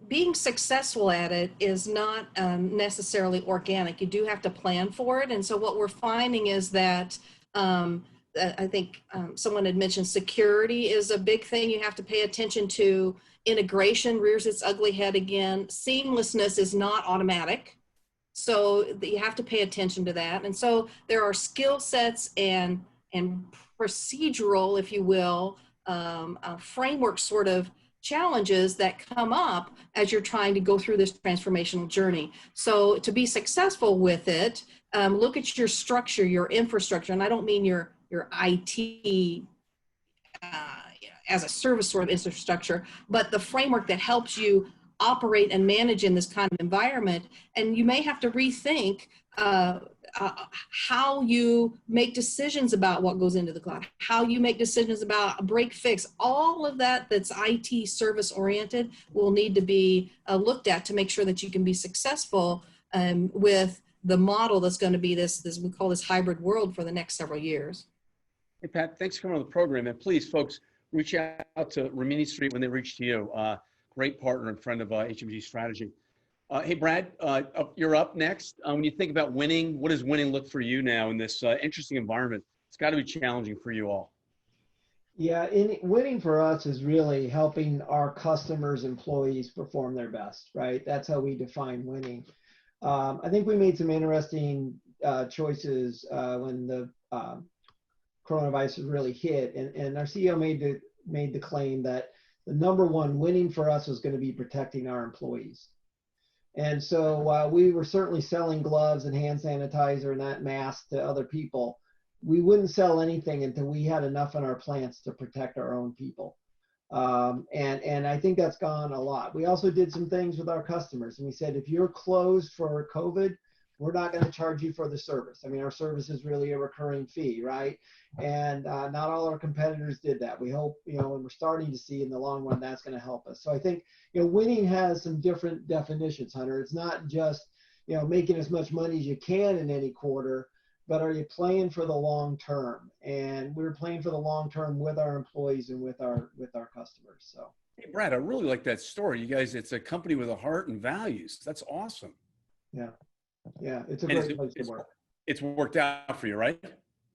being successful at it is not necessarily organic. You do have to plan for it. And so what we're finding is that I think someone had mentioned security is a big thing you have to pay attention to. Integration rears its ugly head again. Seamlessness is not automatic. So you have to pay attention to that. And so there are skill sets and procedural, if you will, framework sort of challenges that come up as you're trying to go through this transformational journey. So to be successful with it, look at your structure, your infrastructure, and I don't mean your IT as a service sort of infrastructure, but the framework that helps you operate and manage in this kind of environment. And you may have to rethink how you make decisions about what goes into the cloud, how you make decisions about break fix, all of that that's IT service oriented will need to be looked at to make sure that you can be successful with the model that's going to be this we call this hybrid world for the next several years. Hey, Pat, thanks for coming on the program. And please, folks, reach out to Rimini Street when they reach to you. Great partner and friend of HMG Strategy. Hey, Brad, you're up next. When you think about winning, what does winning look for you now in this interesting environment? It's got to be challenging for you all. Yeah, winning for us is really helping our customers' employees perform their best, right? That's how we define winning. I think we made some interesting choices when the coronavirus really hit, and our CEO made the claim that the number one winning for us was going to be protecting our employees. And so while we were certainly selling gloves and hand sanitizer and that mask to other people, we wouldn't sell anything until we had enough in our plants to protect our own people. And I think that's gone a lot. We also did some things with our customers, and we said, if you're closed for COVID, we're not going to charge you for the service. I mean, our service is really a recurring fee, right? And not all our competitors did that. We hope, and we're starting to see in the long run that's going to help us. So I think, winning has some different definitions, Hunter. It's not just, making as much money as you can in any quarter, but are you playing for the long term? And we're playing for the long term with our employees and with our customers. So, hey, Brad, I really like that story. You guys, it's a company with a heart and values. That's awesome. Yeah, it's a great place to work. It's worked out for you, right?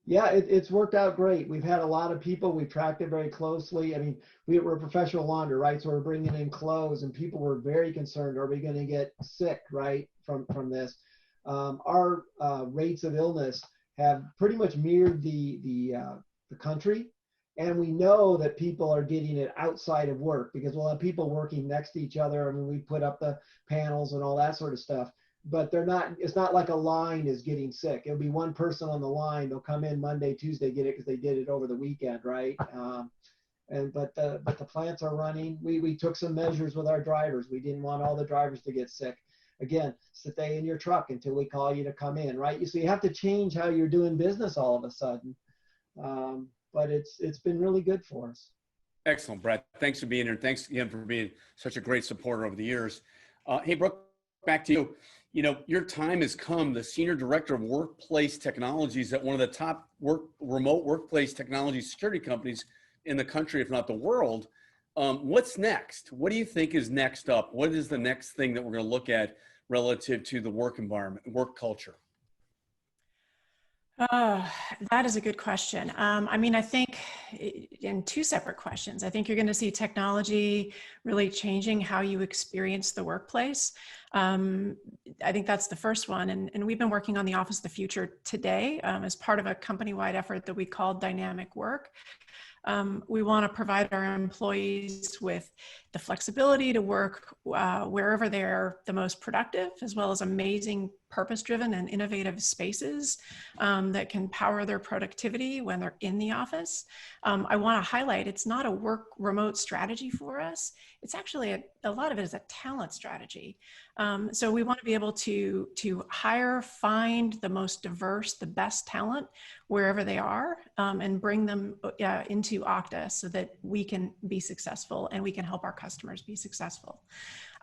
Yeah, it's worked out great. We've had a lot of people. We've tracked it very closely. I mean, we're a professional launder, right? So we're bringing in clothes, and people were very concerned. Are we going to get sick, right, from this? Our rates of illness have pretty much mirrored the country, and we know that people are getting it outside of work because we'll have people working next to each other. I mean, we put up the panels and all that sort of stuff. But it's not like a line is getting sick. It'll be one person on the line. They'll come in Monday, Tuesday, get it because they did it over the weekend, right? But the plants are running. We took some measures with our drivers. We didn't want all the drivers to get sick. Again, stay in your truck until we call you to come in, right? So you have to change how you're doing business all of a sudden. But it's been really good for us. Excellent, Brad. Thanks for being here. Thanks again for being such a great supporter over the years. Hey, Brooke, back to you. Your time has come, the Senior Director of Workplace Technologies at one of the top remote workplace technology security companies in the country, if not the world. What's next? What do you think is next up? What is the next thing that we're going to look at relative to the work environment, work culture? That is a good question. I think in two separate questions. I think you're going to see technology really changing how you experience the workplace. I think that's the first one. And we've been working on the Office of the Future today as part of a company-wide effort that we call Dynamic Work. We want to provide our employees with the flexibility to work wherever they're the most productive, as well as amazing purpose-driven and innovative spaces that can power their productivity when they're in the office. I want to highlight, it's not a work remote strategy for us. It's actually a lot of it is a talent strategy. So we want to be able to hire, find the most diverse, the best talent wherever they are, and bring them into Okta so that we can be successful and we can help our customers be successful.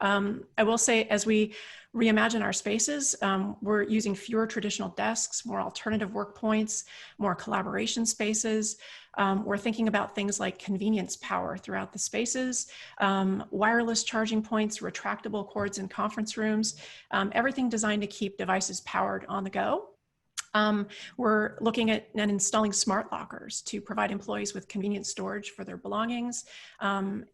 I will say, as we reimagine our spaces, we're using fewer traditional desks, more alternative work points, more collaboration spaces. We're thinking about things like convenience power throughout the spaces, wireless charging points, retractable cords in conference rooms, everything designed to keep devices powered on the go. We're looking at and installing smart lockers to provide employees with convenient storage for their belongings,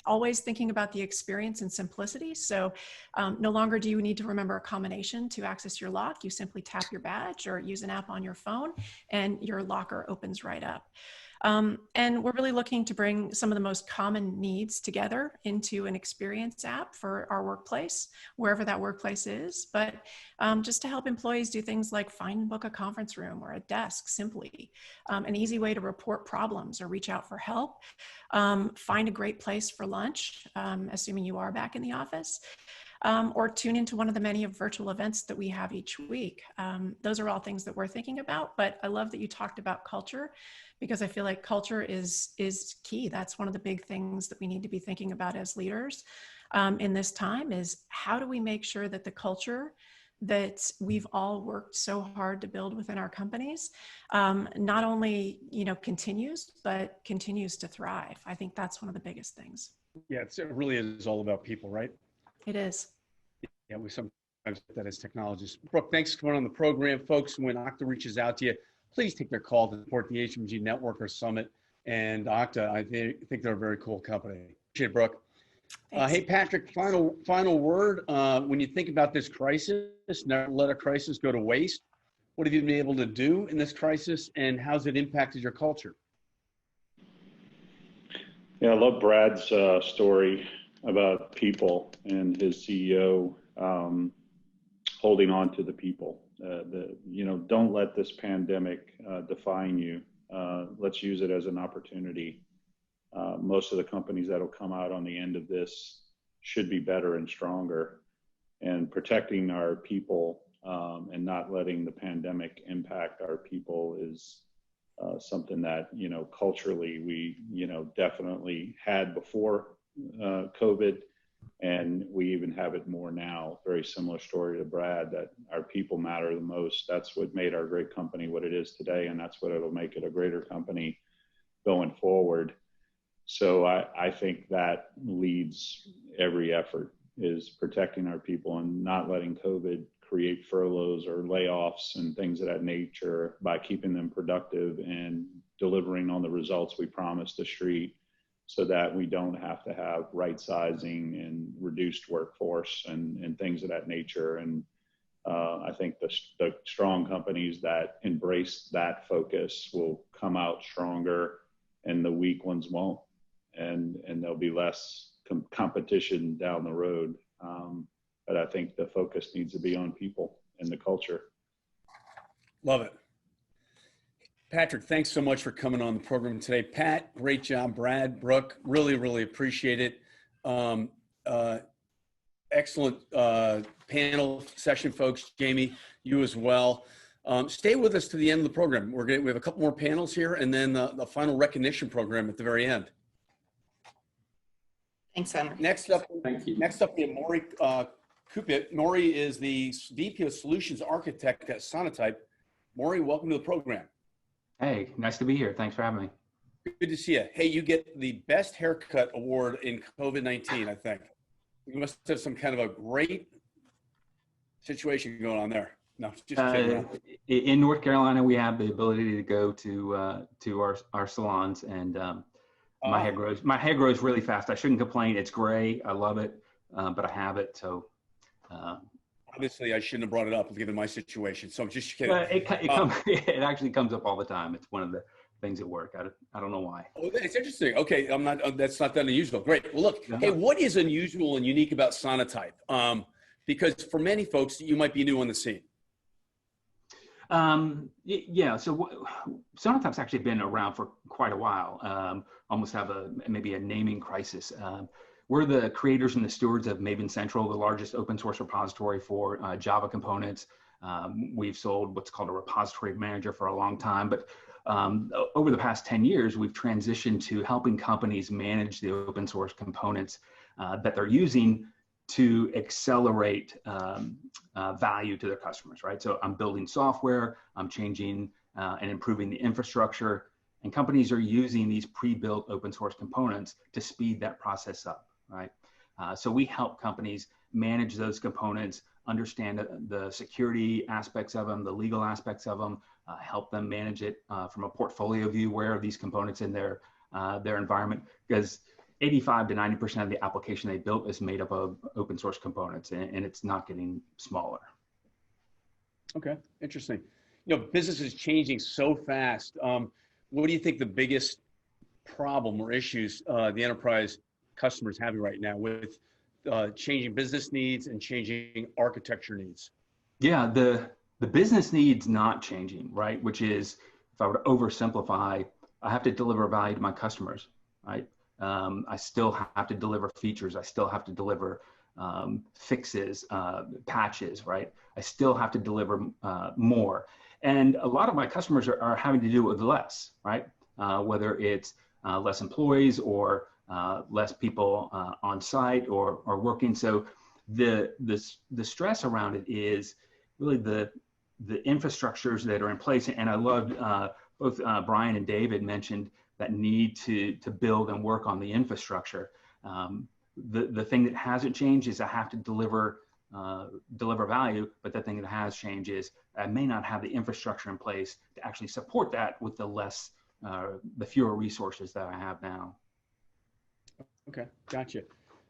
always thinking about the experience and simplicity. So no longer do you need to remember a combination to access your lock. You simply tap your badge or use an app on your phone and your locker opens right up. And we're really looking to bring some of the most common needs together into an experience app for our workplace, wherever that workplace is, but just to help employees do things like find and book a conference room or a desk simply, an easy way to report problems or reach out for help, find a great place for lunch, assuming you are back in the office, or tune into one of the many virtual events that we have each week. Those are all things that we're thinking about, but I love that you talked about culture, because I feel like culture is key. That's one of the big things that we need to be thinking about as leaders in this time, is how do we make sure that the culture that we've all worked so hard to build within our companies not only continues, but continues to thrive. I think that's one of the biggest things. Yeah, it really is all about people, right? It is. Yeah, we sometimes get that as technologists. Brooke, thanks for coming on the program. Folks, when Okta reaches out to you, please take their call to support the HMG Networker Summit. And Okta, I think they're a very cool company. Appreciate it, Brooke. Hey, Patrick, final word. When you think about this crisis, never let a crisis go to waste. What have you been able to do in this crisis, and how's it impacted your culture? Yeah, I love Brad's story about people and his CEO holding on to the people. Don't let this pandemic define you. Let's use it as an opportunity. Most of the companies that will come out on the end of this should be better and stronger. And protecting our people and not letting the pandemic impact our people is something that, culturally we, definitely had before COVID. And we even have it more now. Very similar story to Brad, that our people matter the most. That's what made our great company what it is today. And that's what it'll make it a greater company going forward. So I think that leads every effort, is protecting our people and not letting COVID create furloughs or layoffs and things of that nature, by keeping them productive and delivering on the results we promised the street, so that we don't have to have right sizing and reduced workforce and things of that nature. And I think the strong companies that embrace that focus will come out stronger, and the weak ones won't. And there'll be less competition down the road. But I think the focus needs to be on people and the culture. Love it. Patrick, thanks so much for coming on the program today. Pat, great job. Brad, Brooke, really, really appreciate it. Excellent panel session, folks. Jamie, you as well. Stay with us to the end of the program. We have a couple more panels here, and then the final recognition program at the very end. Thanks, Henry. Next up, Thank you. Next up, we have Maury Cupitt. Maury is the VP of Solutions Architect at Sonatype. Maury, welcome to the program. Hey, nice to be here. Thanks for having me. Good to see you. Hey, you get the best haircut award in COVID-19, I think. You must have some kind of a great situation going on there. No, just in North Carolina, we have the ability to go to our salons, and my hair grows really fast. I shouldn't complain. It's gray. I love it, but I have it. So obviously, I shouldn't have brought it up given my situation. So I'm just kidding. It actually comes up all the time. It's one of the things at work. I don't know why. Oh, it's interesting. Okay, that's not that unusual. Great. Well, look. Hey, what is unusual and unique about Sonatype? Because for many folks, you might be new on the scene. Yeah, so Sonatype's actually been around for quite a while. Almost have maybe a naming crisis. We're the creators and the stewards of Maven Central, the largest open source repository for Java components. We've sold what's called a repository manager for a long time, but over the past 10 years, we've transitioned to helping companies manage the open source components that they're using to accelerate value to their customers, right? So I'm building software, I'm changing and improving the infrastructure, and companies are using these pre-built open source components to speed that process up, right? So we help companies manage those components, understand the security aspects of them, the legal aspects of them, help them manage it from a portfolio view. Where are these components in their environment? Because 85 to 90% of the application they built is made up of open source components, and it's not getting smaller. Okay, interesting. You know, business is changing so fast. What do you think the biggest problem or issues the enterprise customers having right now with changing business needs and changing architecture needs? Yeah, the business needs not changing, right? Which is, if I were to oversimplify, I have to deliver value to my customers, right? I still have to deliver features. I still have to deliver fixes, patches, right? I still have to deliver more. And a lot of my customers are having to do it with less, right? Whether it's less employees or less people on site or working. So the stress around it is really the infrastructures that are in place. And I loved both Brian and David mentioned that need to build and work on the infrastructure. The thing that hasn't changed is I have to deliver value, but the thing that has changed is I may not have the infrastructure in place to actually support that with the fewer resources that I have now. Okay, gotcha.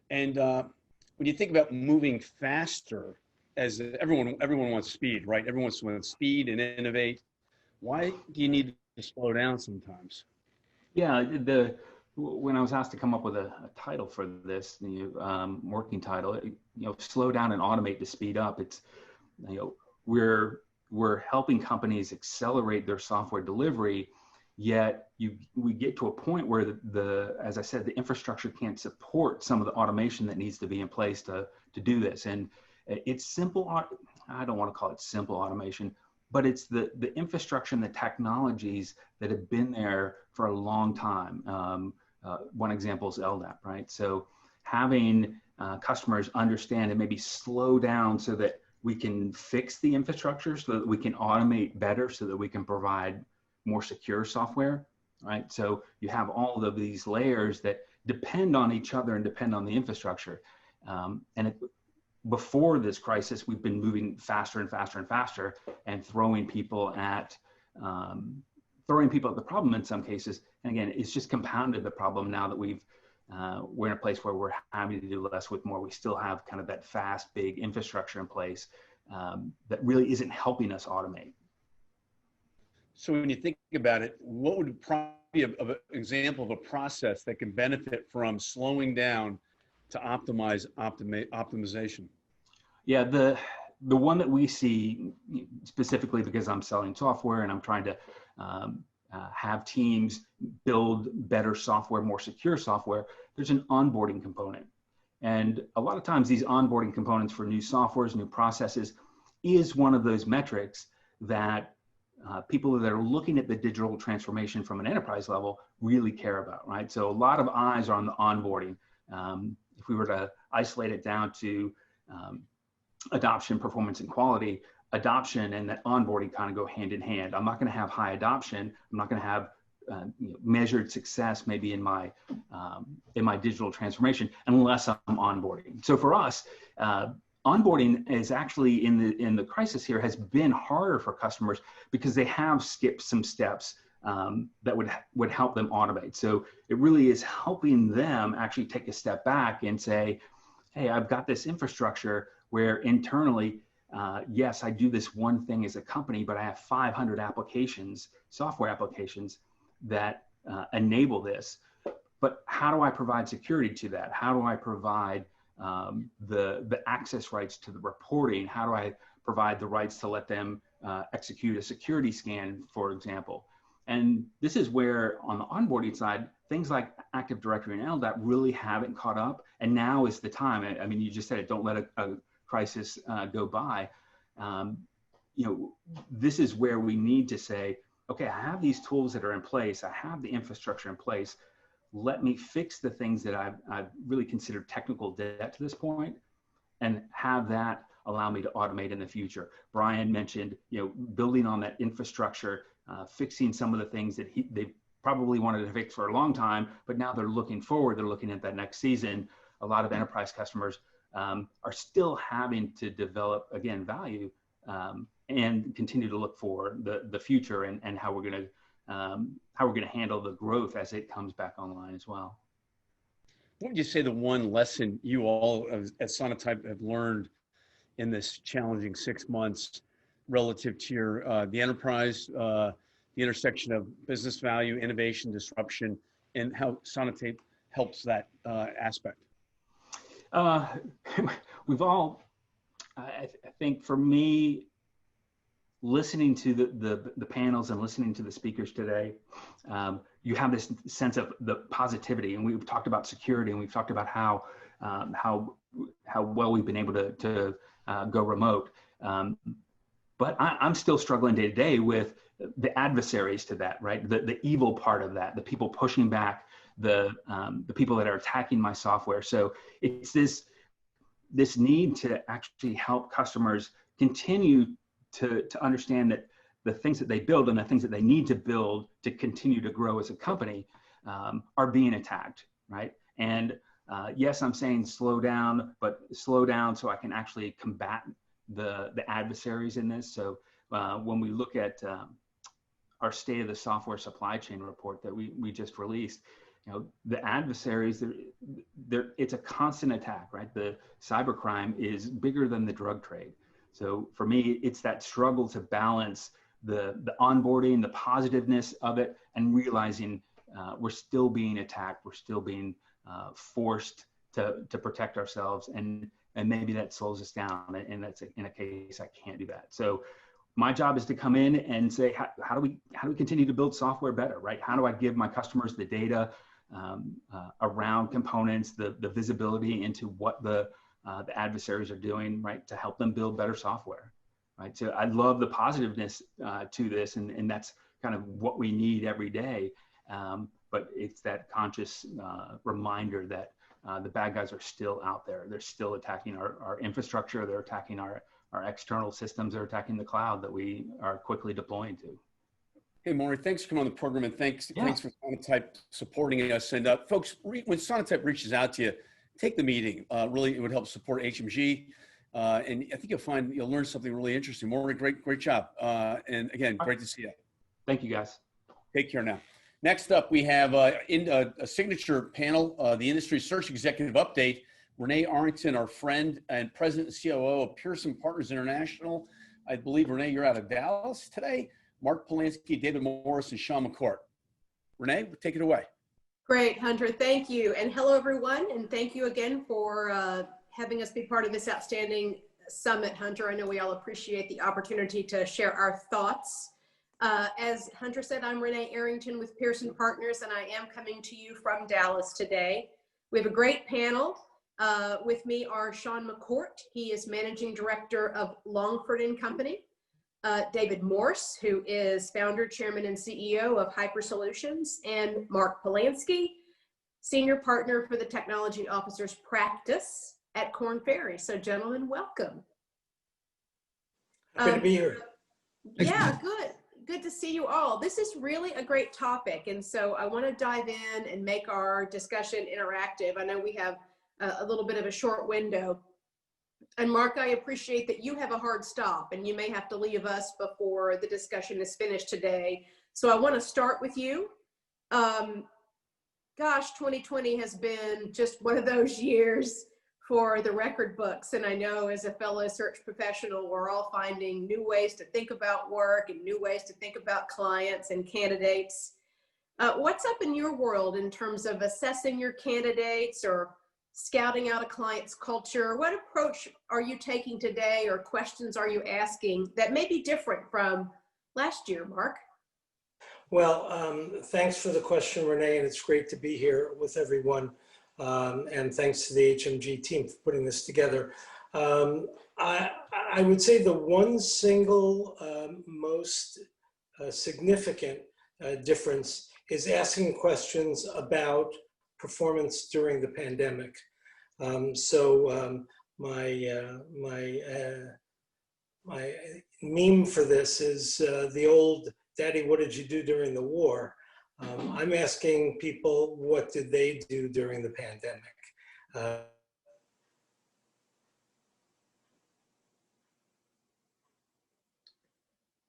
And when you think about moving faster, as everyone wants speed, right? Everyone wants speed and innovate. Why do you need to slow down sometimes? Yeah, when I was asked to come up with a title for this, working title, slow down and automate to speed up. It's, we're helping companies accelerate their software delivery, yet we get to a point where as I said, the infrastructure can't support some of the automation that needs to be in place to do this. And it's simple. I don't want to call it simple automation, but it's the infrastructure and the technologies that have been there for a long time. One example is LDAP, right? So having customers understand and maybe slow down so that we can fix the infrastructure, so that we can automate better, so that we can provide more secure software, right? So you have all of these layers that depend on each other and depend on the infrastructure. Before this crisis, we've been moving faster and faster and faster and throwing people at the problem in some cases. And again, it's just compounded the problem now that we're in a place where we're having to do less with more. We still have kind of that fast, big infrastructure in place that really isn't helping us automate. So when you think about it, what would probably be an example of a process that can benefit from slowing down to optimize optimization? Yeah, the one that we see specifically because I'm selling software and I'm trying to have teams build better software, more secure software, there's an onboarding component. And a lot of times these onboarding components for new softwares, new processes is one of those metrics that people that are looking at the digital transformation from an enterprise level really care about, right? So a lot of eyes are on the onboarding. If we were to isolate it down to adoption, performance, and quality, adoption and that onboarding kind of go hand in hand. I'm not going to have high adoption. I'm not going to have measured success maybe in my digital transformation unless I'm onboarding. So for us, onboarding is actually in the crisis here has been harder for customers because they have skipped some steps that would help them automate. So it really is helping them actually take a step back and say, hey, I've got this infrastructure where internally, yes, I do this one thing as a company, but I have 500 applications, software applications that enable this. But how do I provide security to that? How do I provide the access rights to the reporting? How do I provide the rights to let them execute a security scan, for example? And this is where on the onboarding side, things like Active Directory and LDAP really haven't caught up. And now is the time. I mean, you just said it, don't let a crisis go by. This is where we need to say, okay, I have these tools that are in place. I have the infrastructure in place. Let me fix the things that I've really considered technical debt to this point. and have that allow me to automate in the future. Brian mentioned, building on that infrastructure, fixing some of the things that they probably wanted to fix for a long time, but now they're looking forward, they're looking at that next season. A lot of enterprise customers are still having to develop, again, value and continue to look for the future and how we're going to handle the growth as it comes back online as well. What would you say the one lesson you all at Sonatype have learned in this challenging 6 months relative to your the enterprise, the intersection of business value, innovation, disruption, and how Sonatype helps that aspect? We've all, I think for me, listening to the panels and listening to the speakers today, you have this sense of the positivity, and we've talked about security, and we've talked about how well we've been able to go remote. But I'm still struggling day to day with the adversaries to that, right? The evil part of that, the people pushing back, the people that are attacking my software. So it's this need to actually help customers continue to understand that the things that they build and the things that they need to build to continue to grow as a company are being attacked, right? And yes, I'm saying slow down, but slow down so I can actually combat the adversaries in this. So when we look at our State of the Software Supply Chain report that we just released, the adversaries, it's a constant attack, right? The cybercrime is bigger than the drug trade. So for me, it's that struggle to balance the onboarding, the positiveness of it, and realizing we're still being attacked, we're still being forced to protect ourselves, and maybe that slows us down, and that's in a case I can't do that. So my job is to come in and say, how do we continue to build software better, right? How do I give my customers the data around components, the visibility into what the adversaries are doing, right, to help them build better software, right? So I love the positiveness to this, and that's kind of what we need every day. But it's that conscious reminder that the bad guys are still out there. They're still attacking our infrastructure. They're attacking our external systems. They're attacking the cloud that we are quickly deploying to. Hey, Maury, thanks for coming on the program, and thanks for Sonatype supporting us. And folks, when Sonatype reaches out to you, take the meeting. Really, it would help support HMG. And I think you'll learn something really interesting. Maury, great job. And again, great to see you. Thank you, guys. Take care now. Next up, we have a signature panel, the Industry Search Executive Update. Renee Arrington, our friend and President and COO of Pearson Partners International. I believe, Renee, you're out of Dallas today. Mark Polanski, David Morris, and Sean McCourt. Renee, take it away. Great, Hunter, thank you. And hello, everyone. And thank you again for having us be part of this outstanding summit, Hunter. I know we all appreciate the opportunity to share our thoughts. As Hunter said, I'm Renee Arrington with Pearson Partners, and I am coming to you from Dallas today. We have a great panel. With me are Sean McCourt. He is Managing Director of Longford Company. David Morse, who is founder, chairman, and CEO of Hyper Solutions, and Mark Polanski, senior partner for the technology officers practice at Korn Ferry. So gentlemen, welcome. Happy to be here. Yeah, good to see you all. This is really a great topic, and so I want to dive in and make our discussion interactive. I know we have a little bit of a short window. And Mark, I appreciate that you have a hard stop and you may have to leave us before the discussion is finished today. So I want to start with you. Gosh, 2020 has been just one of those years for the record books. And I know as a fellow search professional, we're all finding new ways to think about work and new ways to think about clients and candidates. What's up in your world in terms of assessing your candidates or scouting out a client's culture? What approach are you taking today, or questions are you asking that may be different from last year, Mark? Well, thanks for the question, Renee, and it's great to be here with everyone. And thanks to the HMG team for putting this together. I would say the one single most significant difference is asking questions about performance during the pandemic. my meme for this is the old "Daddy, what did you do during the war?" I'm asking people, what did they do during the pandemic?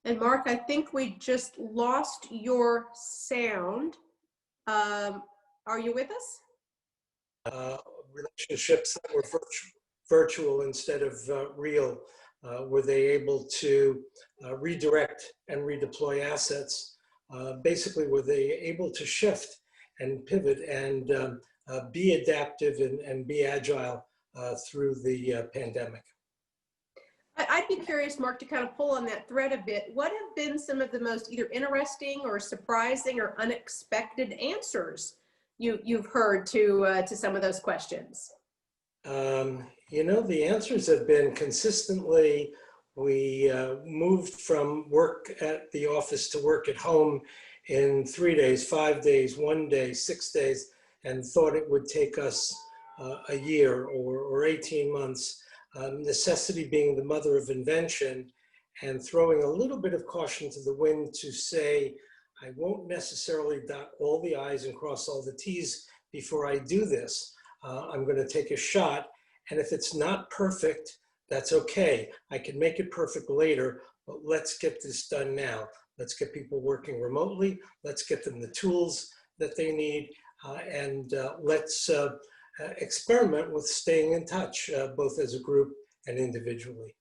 And Mark, I think we just lost your sound. Are you with us? Relationships that were virtual instead of real. Were they able to redirect and redeploy assets? Basically, were they able to shift and pivot and be adaptive and be agile through the pandemic? I'd be curious, Mark, to kind of pull on that thread a bit. What have been some of the most either interesting or surprising or unexpected answers you've heard to some of those questions? You know, the answers have been consistently, we moved from work at the office to work at home in 3 days, 5 days, 1 day, 6 days, and thought it would take us a year or 18 months. Necessity being the mother of invention, and throwing a little bit of caution to the wind to say, I won't necessarily dot all the I's and cross all the T's before I do this. I'm going to take a shot, and if it's not perfect, that's okay. I can make it perfect later, but let's get this done now. Let's get people working remotely. Let's get them the tools that they need, and let's experiment with staying in touch, both as a group and individually.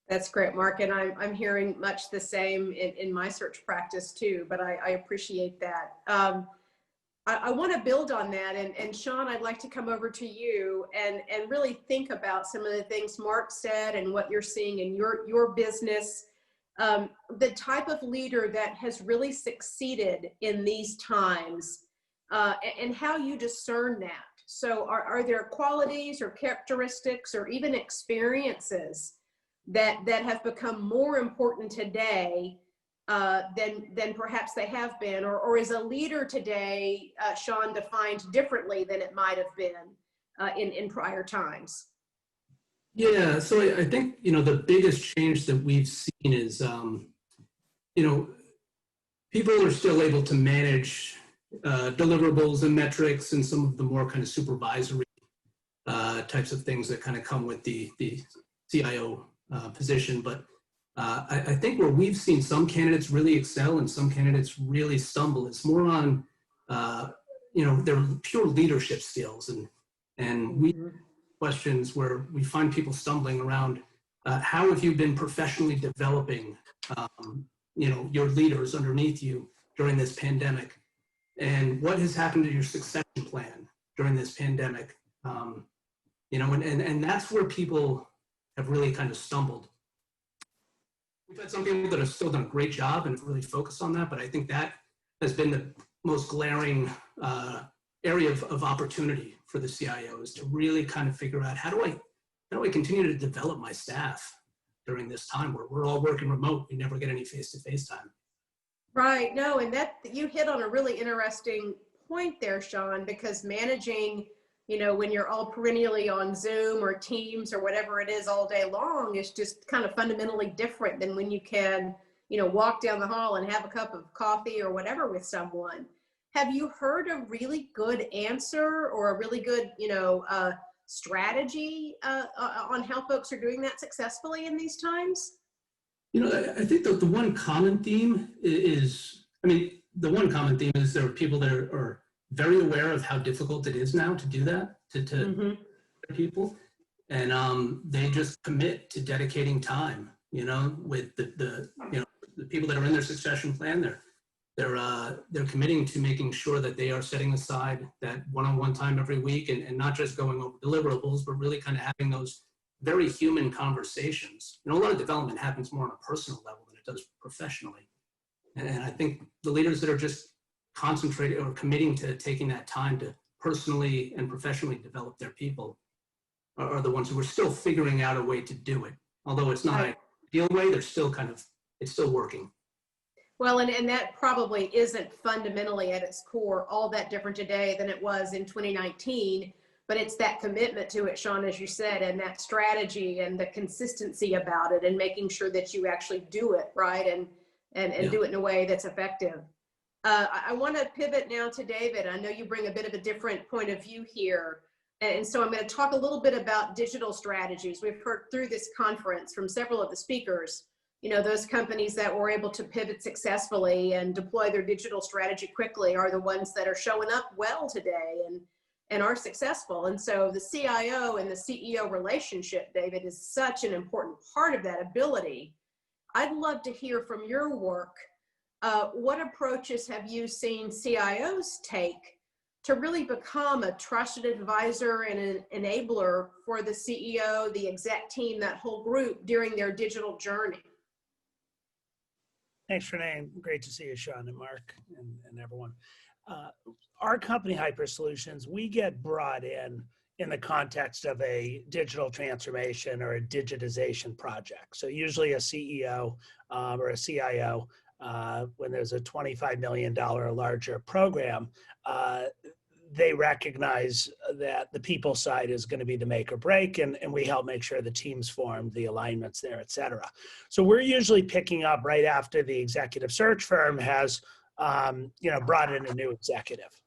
That's great, Mark. And I'm hearing much the same in my search practice too, but I appreciate that. I want to build on that. And Sean, I'd like to come over to you and really think about some of the things Mark said and what you're seeing in your business. The type of leader that has really succeeded in these times, and how you discern that. So are there qualities or characteristics or even experiences that have become more important today than perhaps they have been, or is a leader today, Sean, defined differently than it might have been in prior times? Yeah, so I think, you know, the biggest change that we've seen is, you know, people are still able to manage deliverables and metrics and some of the more kind of supervisory types of things that kind of come with the CIO position. But I think where we've seen some candidates really excel and some candidates really stumble, it's more on, you know, their pure leadership skills. And we questions where we find people stumbling around, how have you been professionally developing, you know, your leaders underneath you during this pandemic? And what has happened to your succession plan during this pandemic? You know, and that's where people have really kind of stumbled. We've had some people that have still done a great job and have really focused on that, but I think that has been the most glaring area of opportunity for the CIOs to really kind of figure out how do I continue to develop my staff during this time where we're all working remote, we never get any face-to-face time. Right. No, and that you hit on a really interesting point there, Sean, because managing, you know, when you're all perennially on Zoom or Teams or whatever it is all day long is just kind of fundamentally different than when you can, you know, walk down the hall and have a cup of coffee or whatever with someone. Have you heard a really good answer or a really good, you know, strategy on how folks are doing that successfully in these times? You know, I think that the one common theme is, I mean, the one common theme is there are people that are very aware of how difficult it is now to do that to people. And they just commit to dedicating time, you know, with the you know, the people that are in their succession plan, they're committing to making sure that they are setting aside that one-on-one time every week and not just going over deliverables, but really kind of having those very human conversations. You know, a lot of development happens more on a personal level than it does professionally. And I think the leaders that are just concentrating or committing to taking that time to personally and professionally develop their people are the ones who are still figuring out a way to do it. Although it's not an ideal way, they're still kind of, it's still working. Well, and that probably isn't fundamentally at its core all that different today than it was in 2019 but it's that commitment to it, Sean, as you said, and that strategy and the consistency about it and making sure that you actually do it right and do it in a way that's effective. I want to pivot now to David. I know you bring a bit of a different point of view here. And so I'm going to talk a little bit about digital strategies. We've heard through this conference from several of the speakers, you know, those companies that were able to pivot successfully and deploy their digital strategy quickly are the ones that are showing up well today and are successful. And so the CIO and the CEO relationship, David, is such an important part of that ability. I'd love to hear from your work. What approaches have you seen CIOs take to really become a trusted advisor and an enabler for the CEO, the exec team, that whole group during their digital journey? Thanks, Renee. Great to see you, Sean and Mark and everyone. Our company, Hyper Solutions, we get brought in the context of a digital transformation or a digitization project. So usually a CEO or a CIO, when there's a $25 million or larger program, they recognize that the people side is going to be the make or break, and we help make sure the team's formed, the alignments there, et cetera. So we're usually picking up right after the executive search firm has brought in a new executive.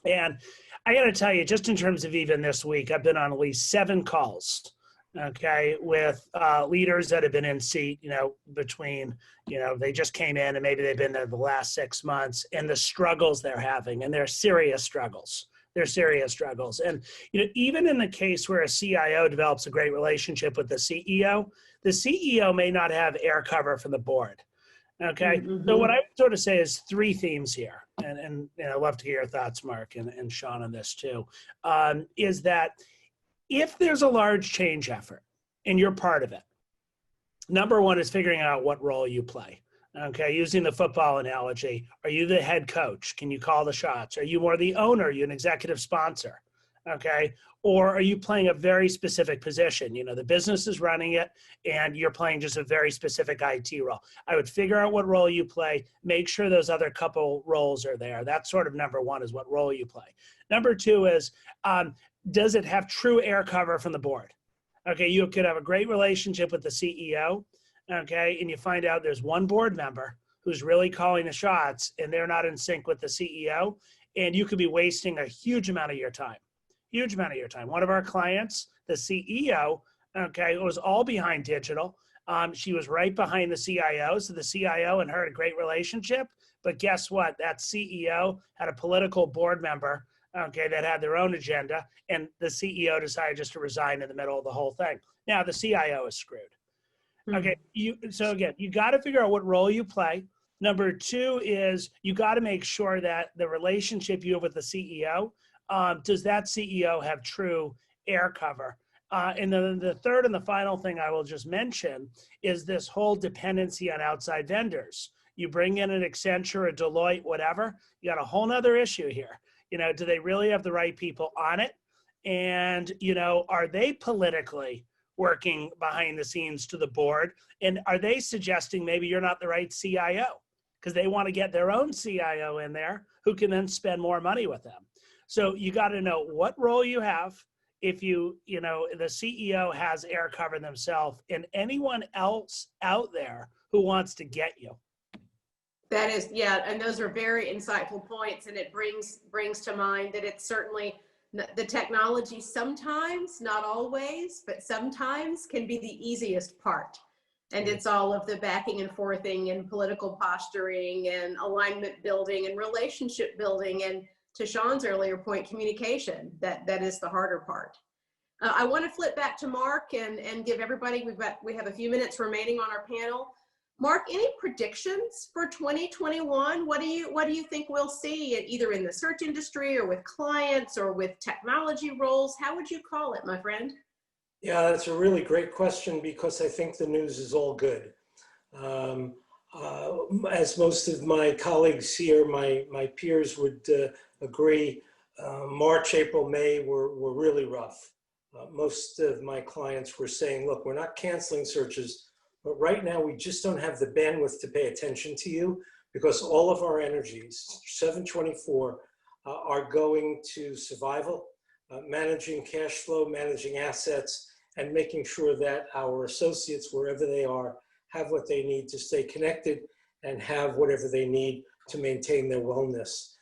And I got to tell you, just in terms of even this week, I've been on at least 7 calls, okay, with leaders that have been in seat, between, they just came in and maybe they've been there the last 6 months, and the struggles they're having, and they're serious struggles. They're serious struggles. And, even in the case where a CIO develops a great relationship with the CEO may not have air cover from the board. Okay. Mm-hmm. So what I would sort of say is 3 themes here, and I'd love to hear your thoughts, Mark and Sean, on this too, is that if there's a large change effort and you're part of it, number one is figuring out what role you play. Okay, using the football analogy, are you the head coach? Can you call the shots? Are you more the owner? Are you an executive sponsor? Okay, or are you playing a very specific position? The business is running it and you're playing just a very specific IT role. I would figure out what role you play, make sure those other couple roles are there. That's sort of number one, is what role you play. Number 2 is, does it have true air cover from the board? Okay, you could have a great relationship with the CEO, okay, and you find out there's one board member who's really calling the shots and they're not in sync with the CEO, and you could be wasting a huge amount of your time. Huge amount of your time. One of our clients, the CEO, okay, was all behind digital. She was right behind the CIO. So the CIO and her had a great relationship. But guess what? That CEO had a political board member, okay, that had their own agenda. And the CEO decided just to resign in the middle of the whole thing. Now the CIO is screwed. Okay, so again, you got to figure out what role you play. Number 2 is you got to make sure that the relationship you have with the CEO, does that CEO have true air cover? And then the third and the final thing I will just mention is this whole dependency on outside vendors. You bring in an Accenture, a Deloitte, whatever, you got a whole nother issue here. Do they really have the right people on it? And, are they politically working behind the scenes to the board? And are they suggesting maybe you're not the right CIO? Because they want to get their own CIO in there who can then spend more money with them. So you got to know what role you have. If the CEO has air cover themselves, and anyone else out there who wants to get you. That is, yeah, and those are very insightful points, and it brings to mind that it's certainly the technology sometimes, not always, but sometimes can be the easiest part. And it's all of the backing and forthing and political posturing and alignment building and relationship building, and to Sean's earlier point, communication, that is the harder part. I want to flip back to Mark and give everybody, we have a few minutes remaining on our panel. Mark, any predictions for 2021? What do you think we'll see either in the search industry or with clients or with technology roles? How would you call it, my friend? Yeah, that's a really great question, because I think the news is all good. As most of my colleagues here, my peers would agree, March, April, May were really rough. Most of my clients were saying, look, we're not canceling searches, but right now we just don't have the bandwidth to pay attention to you, because all of our energies, 7/24, are going to survival, managing cash flow, managing assets, and making sure that our associates, wherever they are, have what they need to stay connected and have whatever they need to maintain their wellness.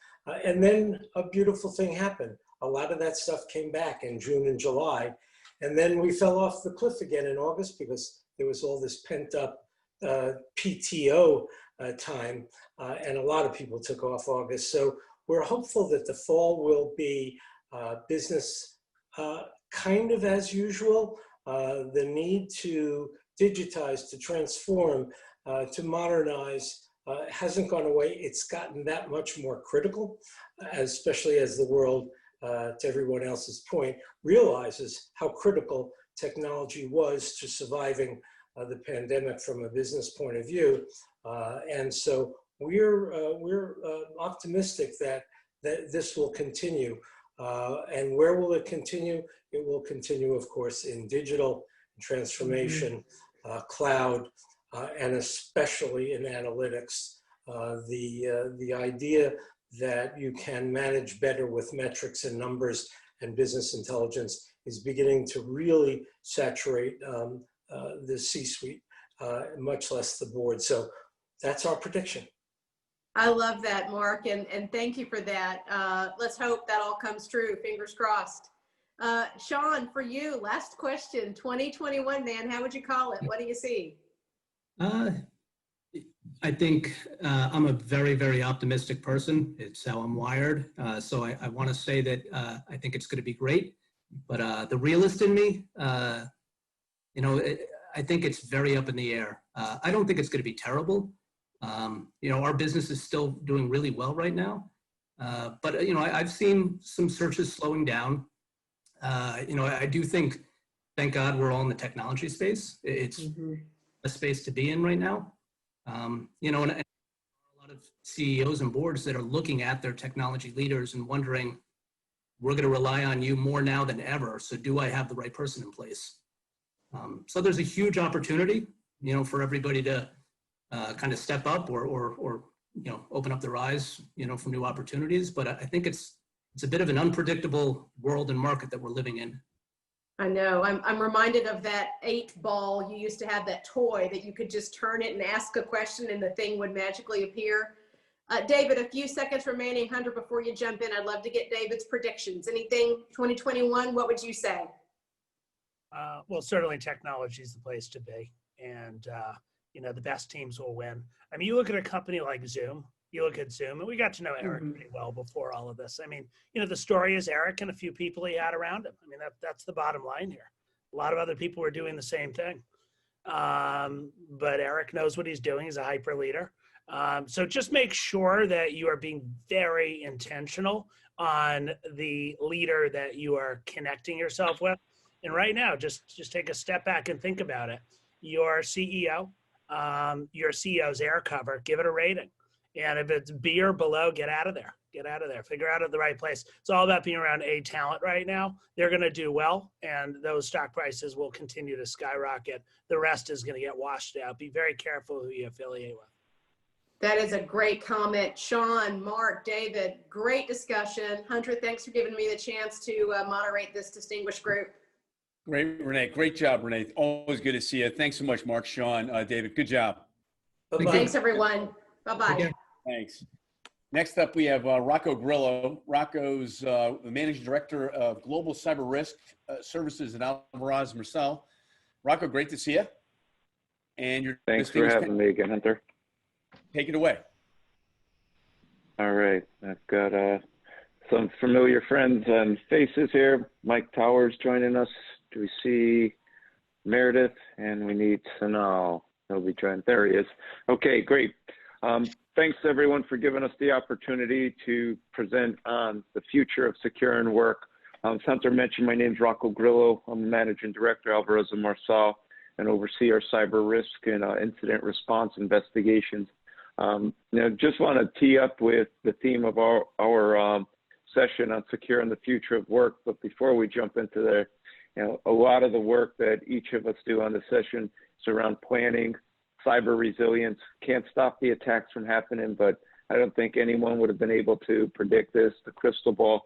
And then a beautiful thing happened. A lot of that stuff came back in June and July. And then we fell off the cliff again in August because there was all this pent up PTO time, and a lot of people took off August. So we're hopeful that the fall will be business kind of as usual. The need to digitize, to transform, to modernize hasn't gone away. It's gotten that much more critical, especially as the world, to everyone else's point, realizes how critical technology was to surviving the pandemic from a business point of view. And so we're optimistic that this will continue. And where will it continue? It will continue, of course, in digital transformation, cloud, and especially in analytics. The idea that you can manage better with metrics and numbers and business intelligence is beginning to really saturate the C-suite, much less the board. So that's our prediction. I love that, Mark, and thank you for that. Let's hope that all comes true. Fingers crossed. Sean, for you, last question. 2021, man, how would you call it? What do you see? I think I'm a very, very optimistic person. It's how I'm wired. So I want to say that I think it's going to be great. But the realist in me, you know, I think it's very up in the air. I don't think it's going to be terrible. You know, our business is still doing really well right now. But, you know, I've seen some searches slowing down. You know, I do think, thank God we're all in the technology space. It's a space to be in right now. You know, and a lot of CEOs and boards that are looking at their technology leaders and wondering, we're going to rely on you more now than ever. So do I have the right person in place? So there's a huge opportunity, you know, for everybody to kind of step up or you know, open up their eyes, you know, for new opportunities. But I think it's a bit of an unpredictable world and market that we're living in. I know. I'm reminded of that 8-ball. You used to have that toy that you could just turn it and ask a question and the thing would magically appear. David, a few seconds remaining. Hunter, before you jump in, I'd love to get David's predictions. Anything 2021, what would you say? Well, certainly technology is the place to be. And, you know, the best teams will win. I mean, you look at a company like Zoom, you look at Zoom, and we got to know Eric pretty well before all of this. I mean, you know, the story is Eric and a few people he had around him. I mean, that's the bottom line here. A lot of other people were doing the same thing. But Eric knows what he's doing. He's a hyper leader. So just make sure that you are being very intentional on the leader that you are connecting yourself with. And right now, just take a step back and think about it. Your CEO, your CEO's air cover, give it a rating. And if it's B or below, get out of there. Get out of there. Figure out the right place. It's all about being around A talent right now. They're going to do well, and those stock prices will continue to skyrocket. The rest is going to get washed out. Be very careful who you affiliate with. That is a great comment. Sean, Mark, David, great discussion. Hunter, thanks for giving me the chance to moderate this distinguished group. Great, Renee. Great job, Renee. Always good to see you. Thanks so much, Mark, Sean, David. Good job. Bye-bye. Thanks, everyone. Bye-bye. Thanks. Next up, we have Rocco Grillo. Rocco's the Managing Director of Global Cyber Risk Services at Alvarez Marsal. Rocco, great to see you. And you're Thanks for having me again, Hunter. Take it away. All right. I've got some familiar friends and faces here. Mike Towers joining us. Do we see Meredith? And we need Snehal. He'll be joining. There he is. Okay, great. Thanks everyone for giving us the opportunity to present on the future of secure and work. As Hunter mentioned, my name is Rocco Grillo. I'm the Managing Director, Alvarez Marsal, and oversee our cyber risk and incident response investigations. You know, just want to tee up with the theme of our session on securing the future of work. But before we jump into there, you know, a lot of the work that each of us do on the session is around planning, cyber resilience. Can't stop the attacks from happening, but I don't think anyone would have been able to predict this. The crystal ball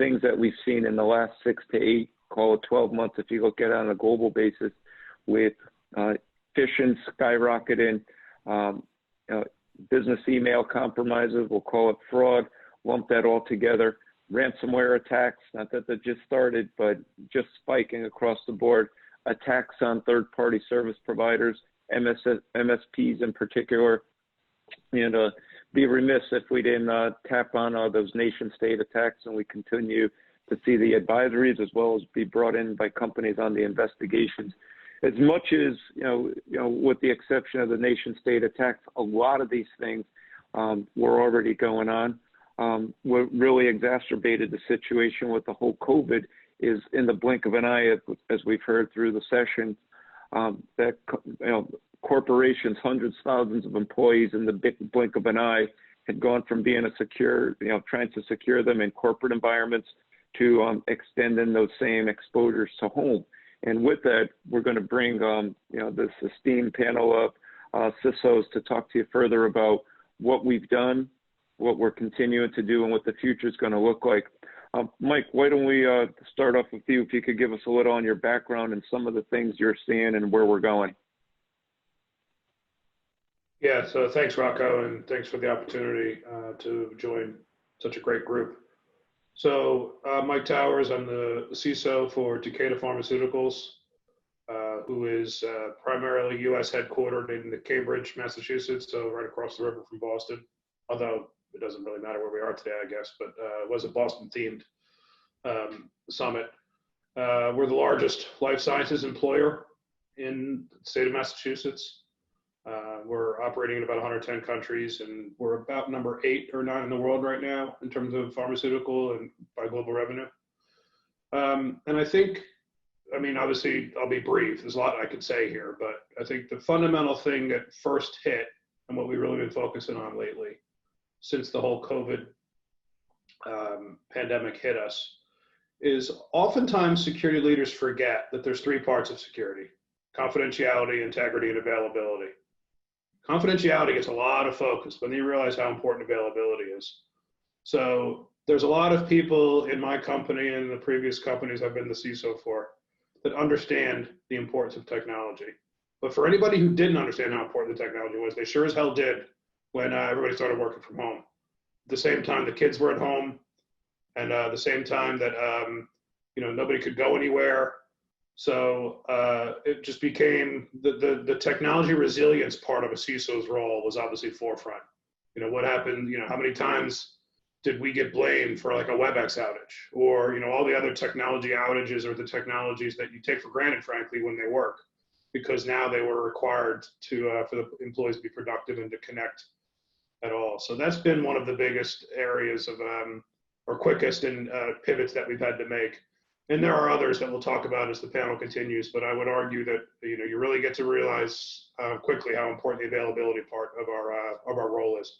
things that we've seen in the last 6 to 8, call it 12 months, if you look at it on a global basis, with phishing skyrocketing, business email compromises, we'll call it fraud, lump that all together. Ransomware attacks, not that that just started, but just spiking across the board. Attacks on third-party service providers, MSPs in particular. And be remiss if we didn't tap on those nation-state attacks, and we continue to see the advisories as well as be brought in by companies on the investigations. As much as, with the exception of the nation-state attacks, a lot of these things were already going on. What really exacerbated the situation with the whole COVID is in the blink of an eye, as we've heard through the session, that corporations, hundreds, thousands of employees in the blink of an eye had gone from being a secure, trying to secure them in corporate environments to extending those same exposures to home. And with that, we're going to bring, this esteemed panel of CISOs to talk to you further about what we've done, what we're continuing to do, and what the future is going to look like. Mike, why don't we start off with you, if you could give us a little on your background and some of the things you're seeing and where we're going. Yeah, so thanks, Rocco, and thanks for the opportunity to join such a great group. So Mike Towers, I'm the CISO for Takeda Pharmaceuticals, who is primarily US headquartered in Cambridge, Massachusetts, so right across the river from Boston, although it doesn't really matter where we are today, I guess, but it was a Boston-themed summit. We're the largest life sciences employer in the state of Massachusetts. We're operating in about 110 countries, and we're about number 8 or 9 in the world right now in terms of pharmaceutical and by global revenue. And I think, obviously, I'll be brief. There's a lot I could say here, but I think the fundamental thing that first hit and what we've really been focusing on lately since the whole COVID pandemic hit us is oftentimes security leaders forget that there's 3 parts of security: confidentiality, integrity, and availability. Confidentiality gets a lot of focus, but then you realize how important availability is. So there's a lot of people in my company and the previous companies I've been the CISO for that understand the importance of technology. But for anybody who didn't understand how important the technology was, they sure as hell did when everybody started working from home. At the same time, the kids were at home, and the same time that nobody could go anywhere. So it just became the technology resilience part of a CISO's role was obviously forefront. What happened, how many times did we get blamed for like a WebEx outage, or, all the other technology outages or the technologies that you take for granted, frankly, when they work, because now they were required to, for the employees to be productive and to connect at all. So that's been one of the biggest areas of, or quickest and pivots that we've had to make. And there are others that we'll talk about as the panel continues, but I would argue that you really get to realize quickly how important the availability part of our role is.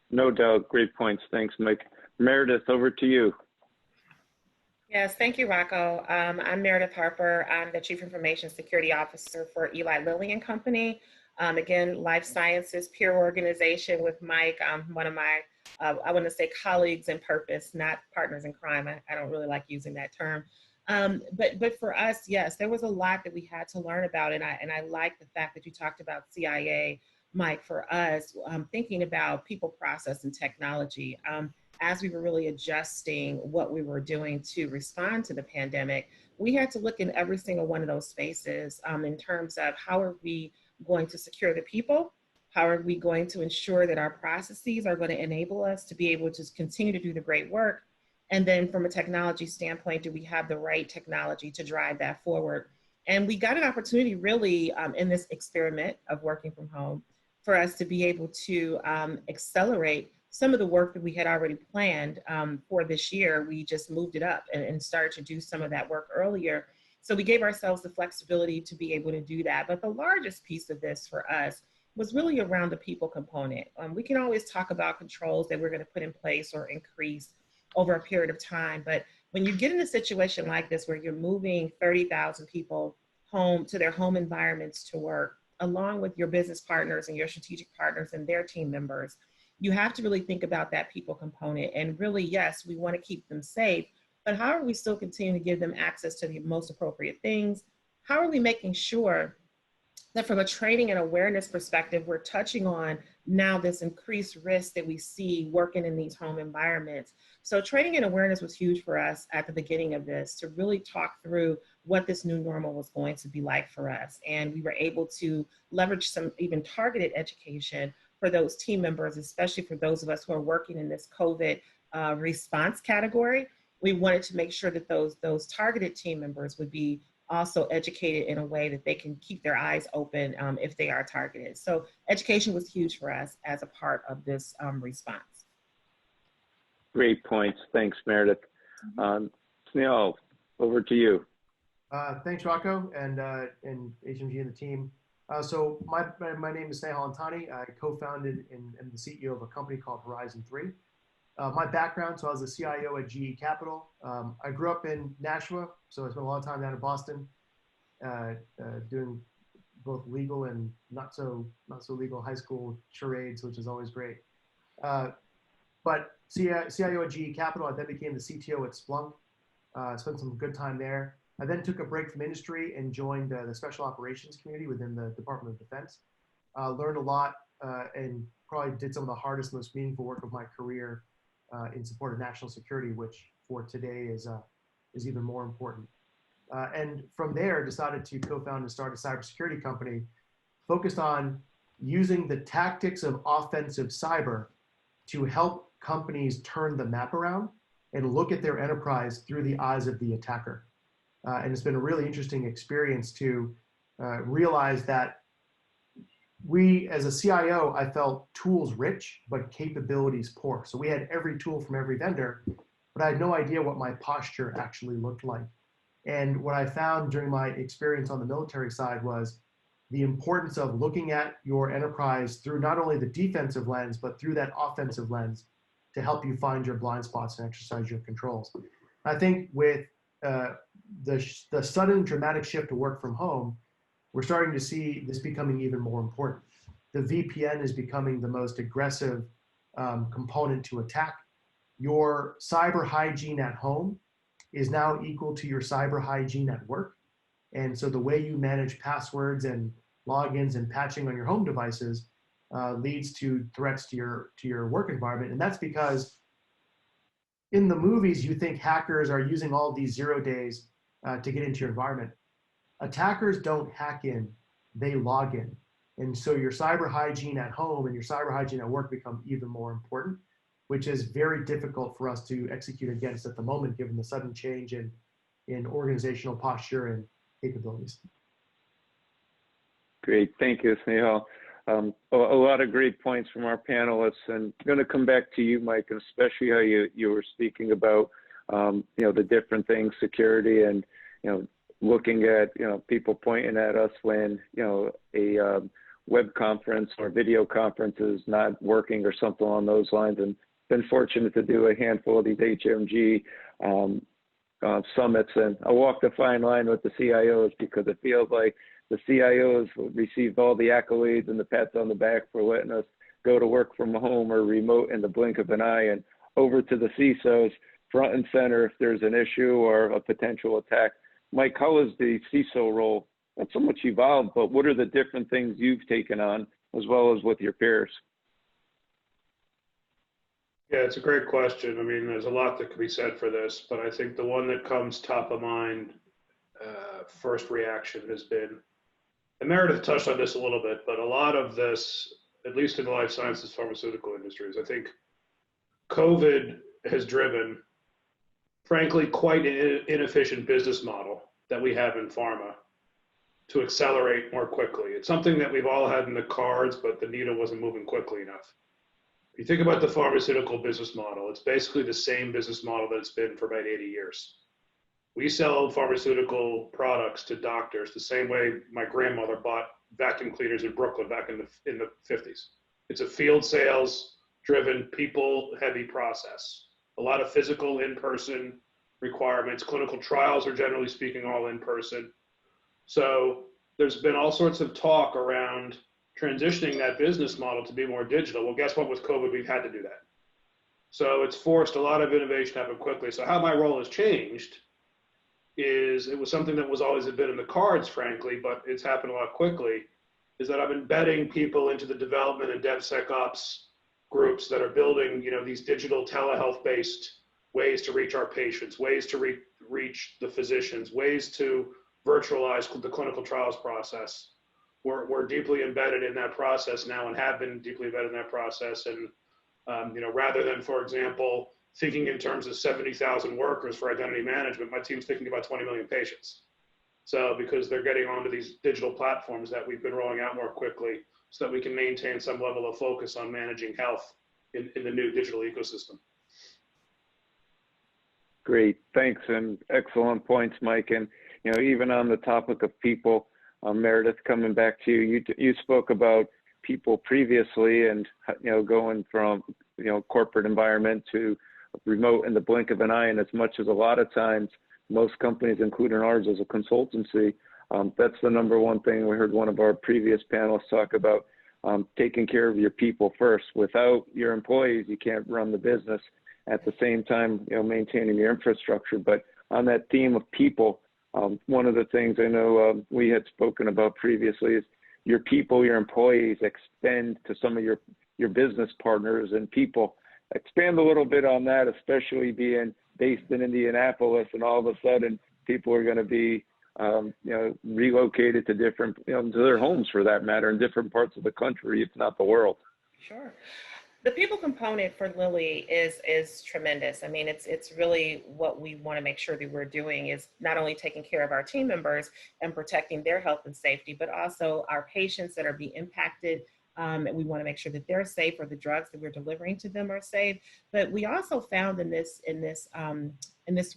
No doubt, great points. Thanks, Mike. Meredith, over to you. Yes, thank you, Rocco. I'm Meredith Harper. I'm the Chief Information Security Officer for Eli Lilly and Company. Again, life sciences peer organization with Mike. One of my I want to say colleagues in purpose, not partners in crime. I don't really like using that term. But for us, yes, there was a lot that we had to learn about. And I like the fact that you talked about CIA, Mike. For us, thinking about people, process, and technology, as we were really adjusting what we were doing to respond to the pandemic, we had to look in every single one of those spaces in terms of how are we going to secure the people? How are we going to ensure that our processes are going to enable us to be able to continue to do the great work? And then from a technology standpoint, do we have the right technology to drive that forward? And we got an opportunity really in this experiment of working from home for us to be able to accelerate some of the work that we had already planned for this year. We just moved it up and started to do some of that work earlier. So we gave ourselves the flexibility to be able to do that. But the largest piece of this for us was really around the people component. We can always talk about controls that we're going to put in place or increase over a period of time. But when you get in a situation like this, where you're moving 30,000 people home to their home environments to work, along with your business partners and your strategic partners and their team members, you have to really think about that people component. And really, yes, we want to keep them safe, but how are we still continuing to give them access to the most appropriate things? How are we making sure that from a training and awareness perspective, we're touching on now this increased risk that we see working in these home environments? So training and awareness was huge for us at the beginning of this, to really talk through what this new normal was going to be like for us. And we were able to leverage some even targeted education for those team members, especially for those of us who are working in this COVID response category. We wanted to make sure that those targeted team members would be also educated in a way that they can keep their eyes open if they are targeted. So education was huge for us as a part of this response. Great points. Thanks, Meredith. Snehal, over to you. Thanks, Rocco, and HMG and the team. So my name is Snehal Antani. I co-founded and am the CEO of a company called Horizon 3. My background, so I was a CIO at GE Capital. I grew up in Nashua, so I spent a lot of time down in Boston, doing both legal and not so legal high school charades, which is always great. But CIO at GE Capital, I then became the CTO at Splunk. Spent some good time there. I then took a break from industry and joined the special operations community within the Department of Defense. Learned a lot and probably did some of the hardest, most meaningful work of my career in support of national security, which for today is even more important. And from there, decided to co-found and start a cybersecurity company focused on using the tactics of offensive cyber to help companies turn the map around and look at their enterprise through the eyes of the attacker. And it's been a really interesting experience to realize that we, as a CIO, I felt tools rich, but capabilities poor. So we had every tool from every vendor, but I had no idea what my posture actually looked like. And what I found during my experience on the military side was the importance of looking at your enterprise through not only the defensive lens, but through that offensive lens to help you find your blind spots and exercise your controls. I think with the sudden dramatic shift to work from home, we're starting to see this becoming even more important. The VPN is becoming the most aggressive component to attack. Your cyber hygiene at home is now equal to your cyber hygiene at work. And so the way you manage passwords and logins and patching on your home devices leads to threats to your work environment. And that's because in the movies, you think hackers are using all these 0 days to get into your environment. Attackers don't hack in, they log in. And so your cyber hygiene at home and your cyber hygiene at work become even more important, which is very difficult for us to execute against at the moment, given the sudden change in organizational posture and capabilities. Great, thank you, Snehal. A lot of great points from our panelists, and I'm going to come back to you, Mike, and especially how you were speaking about the different things, security, and looking at people pointing at us when a web conference or video conference is not working or something along those lines. And been fortunate to do a handful of these HMG summits, and I walk the fine line with the CIOs because it feels like the CIOs received all the accolades and the pats on the back for letting us go to work from home or remote in the blink of an eye, and over to the CISOs, front and center if there's an issue or a potential attack. Mike, how has the CISO role not so much evolved, but what are the different things you've taken on as well as with your peers? Yeah, it's a great question. I mean, there's a lot that could be said for this, but I think the one that comes top of mind, first reaction has been, and Meredith touched on this a little bit, but a lot of this, at least in the life sciences pharmaceutical industries, I think COVID has driven, frankly, quite an inefficient business model that we have in pharma to accelerate more quickly. It's something that we've all had in the cards, but the needle wasn't moving quickly enough. If you think about the pharmaceutical business model, it's basically the same business model that it's been for about 80 years. We sell pharmaceutical products to doctors the same way my grandmother bought vacuum cleaners in Brooklyn back in the 50s. It's a field sales driven, people heavy process. A lot of physical in-person requirements. Clinical trials are generally speaking all in person. So there's been all sorts of talk around transitioning that business model to be more digital. Well, guess what? With COVID, we've had to do that. So it's forced a lot of innovation to happen quickly. So how my role has changed is, it was something that was always a bit in the cards, frankly, but it's happened a lot quickly, is that I'm embedding people into the development and DevSecOps groups that are building, these digital telehealth-based ways to reach our patients, ways to reach the physicians, ways to virtualize the clinical trials process. We're deeply embedded in that process now, and have been deeply embedded in that process. And rather than, for example, thinking in terms of 70,000 workers for identity management, my team's thinking about 20 million patients. So because they're getting onto these digital platforms that we've been rolling out more quickly, so that we can maintain some level of focus on managing health in the new digital ecosystem. Great, thanks, and excellent points, Mike. And even on the topic of people, Meredith, coming back to you, you spoke about people previously, and going from corporate environment to remote in the blink of an eye. And as much as a lot of times most companies, including ours as a consultancy, that's the number one thing. We heard one of our previous panelists talk about, taking care of your people first. Without your employees, you can't run the business. At the same time, maintaining your infrastructure. But on that theme of people, one of the things I know we had spoken about previously is your people, your employees extend to some of your business partners and people. Expand a little bit on that, especially being based in Indianapolis, and all of a sudden people are going to be relocated to different, to their homes for that matter, in different parts of the country, if not the world. Sure. The people component for Lilly is tremendous. I mean, it's really what we want to make sure that we're doing, is not only taking care of our team members and protecting their health and safety, but also our patients that are being impacted. And we want to make sure that they're safe, or the drugs that we're delivering to them are safe. But we also found in this